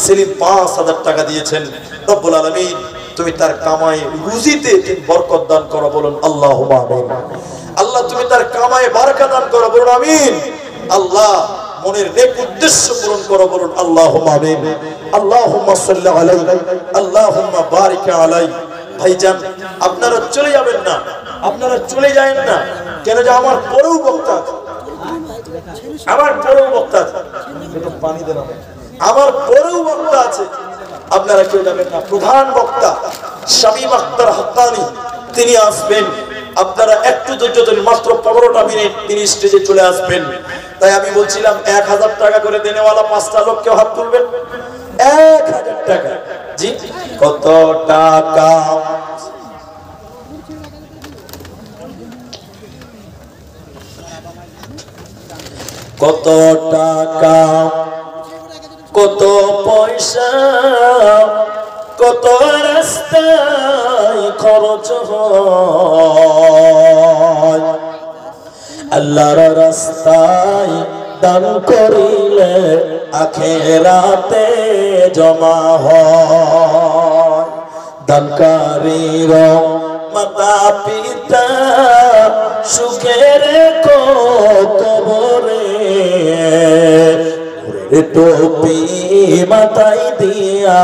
সেলিম 5,000 টাকা দিয়েছেন। রব্বুল আলামিন তুমি তার কামাই রুজিতে তুমি বরকত দান করো, বলুন আল্লাহুম্মা আমিন। আল্লাহ তুমি তার কামাই বারাকা দান করো, বলুন আমিন। আল্লাহ মনের নেক উদ্দেশ্য পূরণ করো, বলুন আল্লাহুম্মা আমিন। আল্লাহুম্মা সাল্লি আলাইহি, আল্লাহুম্মা বারিক আলাইহি। ভাইজান আপনারা চলে যাবেন না, আপনারা চলে যাবেন না। কেন যে আমার পরেও বক্তা আছে, আমার পরেও বক্তা আছে, একটু পানি দেন, আমার পরেও বক্তা আছে, আপনারা কেউ যাবেন না। প্রধান বক্তা শামীম আখতার হাক্কানি তিনি আসবেন। আপনারা একটু ধৈর্য ধরুন, মাত্র 15টা মিনিট তিনি স্টেজে চলে আসবেন। তাই আমি বলছিলাম 1,000 টাকা করে দেনেওয়ালা 5টা লোক কেউ হাত তুলবেন। 1,000 টাকা। জি কত টাকা? কত টাকা, কত পয়সা, কত রাস্তায় খরচ হয়, আল্লাহর রাস্তায় দান করিলে আখিরাতে জমা হয়। দানকারীর মাতা পিতা সুখের কবরে, টুপি মাথায় দিয়া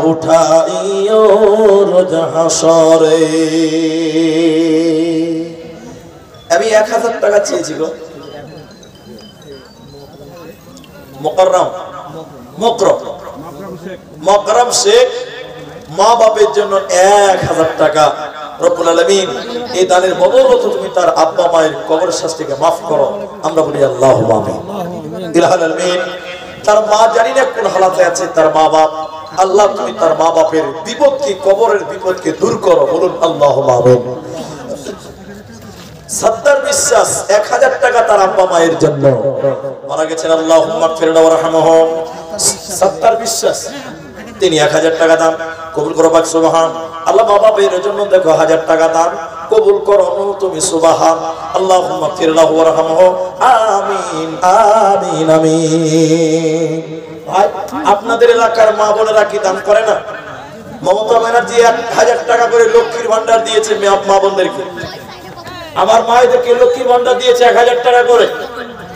উঠাইও রোজ হাসরে। আমি 1,000 টাকা চেয়েছি গো। মকরম শেখ মা বাপের জন্য 1,000 টাকা। রব্বুল আলামিন এই দানের বদৌলতে তুমি তার আব্বা মায়ের কবর শাস্তিকে মাফ করো, আমরা বলি আল্লাহুম্মা আমিন। ইলাহুল আলামিন তার মা জানি না কোন হালাতে আছে, তার মা বাপ, আল্লাহ তুমি তার মা বাপের বিপদকে, কবরের বিপদকে দূর করো, বলুন আল্লাহুম্মা আমিন। 70 বিশ্বাস 1000 টাকা তার আব্বা মায়ের জন্য মারা গেছেন আল্লাহুম্মা গফির লাহু ওয়ারহামহু। সত্তার বিশ্বাস তিনি 1000 টাকা দান কবুল করো পাক সুবহান আল্লাহ। মা বাবার জন্য দেখো 1000 টাকা দান কবুল করো তুমি সুবহান আল্লাহুম্মা গফির লাহু ওয়ারহামহু। আমিন আমিন আমিন। ভাই আপনাদের এলাকার মা বোনেরা কি দান করে না? মমতা ব্যানার্জি 1000 টাকা করে লক্ষ্মীর ভান্ডার দিয়েছে মা বোনদেরকে। আমার মায়েদেরকে লক্ষ্মীর ভান্ডার দিয়েছে 1000 টাকা করে।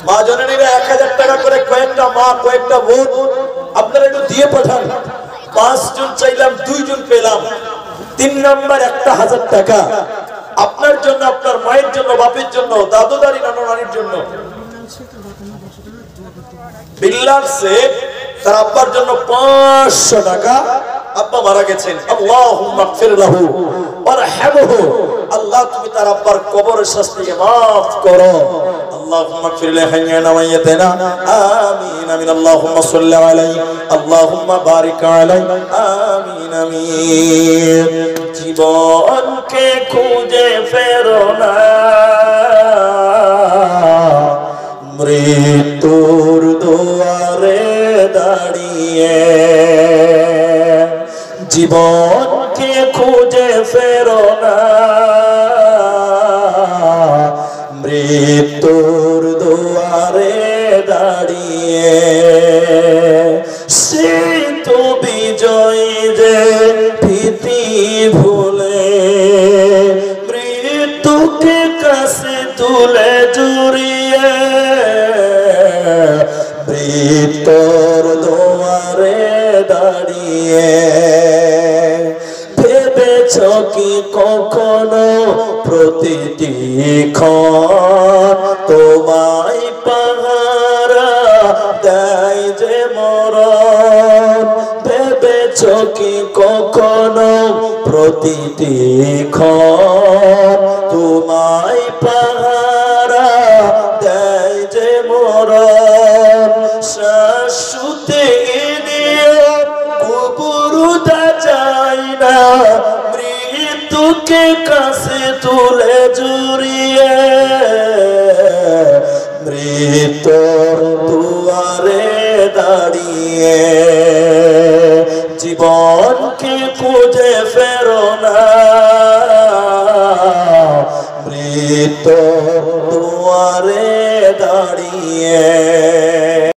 মা জননীরা 1000 টাকা করে কয়েকটা মা কয়েকটা বোন আপনারা একটু দিয়ে পাঠান। 5 জন চাইলাম 2 জন পেলাম। 3 নাম্বার একটা 1000 টাকা আপনার জন্য, আপনার মায়ের জন্য, বাপের জন্য, দাদু দাদি নানা নানির জন্য। বিল্লাল শেখ তার আব্বার জন্য 500 টাকা। আব্বা মারা গেছেন আল্লাহুম্মা গফির লাহু ওয়ারহামহু। আল্লাহ তুমি তার আব্বার কবরের শাস্তিকে maaf করো। আল্লাহুম্মা গফির লিহাইয়িনা ওয়া মাইয়িতিনা আমিন আমিন। আল্লাহুম্মা সাল্লি আলাইহি আল্লাহুম্মা বারিক আলাইহি আমিন আমিন। জীবনকে খুঁজে ফেরো না, মৃত্যুর দুয়ারে দাঁড়িয়ে। জীবনকে খুঁজে ফেরো না, মৃত্যুর দুয়ারে দাঁড়িয়ে। সে তো বিজয়ী যে ভীতি ভুলে, মৃত্যুকে কাছে তুলে জড়িয়ে। মৃত্যুর দুয়ারে দাঁড়িয়ে ভেবেছ কি কখনো প্রতিটি ক্ষণ তোমায় পাহারা দেয় যে মরণ? ভেবেছ কি কখনো প্রতিটি ক্ষণ তোমায় পাহারা দেয় যে মরণ? শাশ্বতে নিয়ম কুবুরুদা যায় না, মৃত্যুকে কাছে তুলে জড়িয়ে। মৃত্যুর দুয়ারে দাঁড়িয়ে জীবনকে খুঁজে ফেরো না, মৃত্যুর দুয়ারে দাঁড়িয়ে।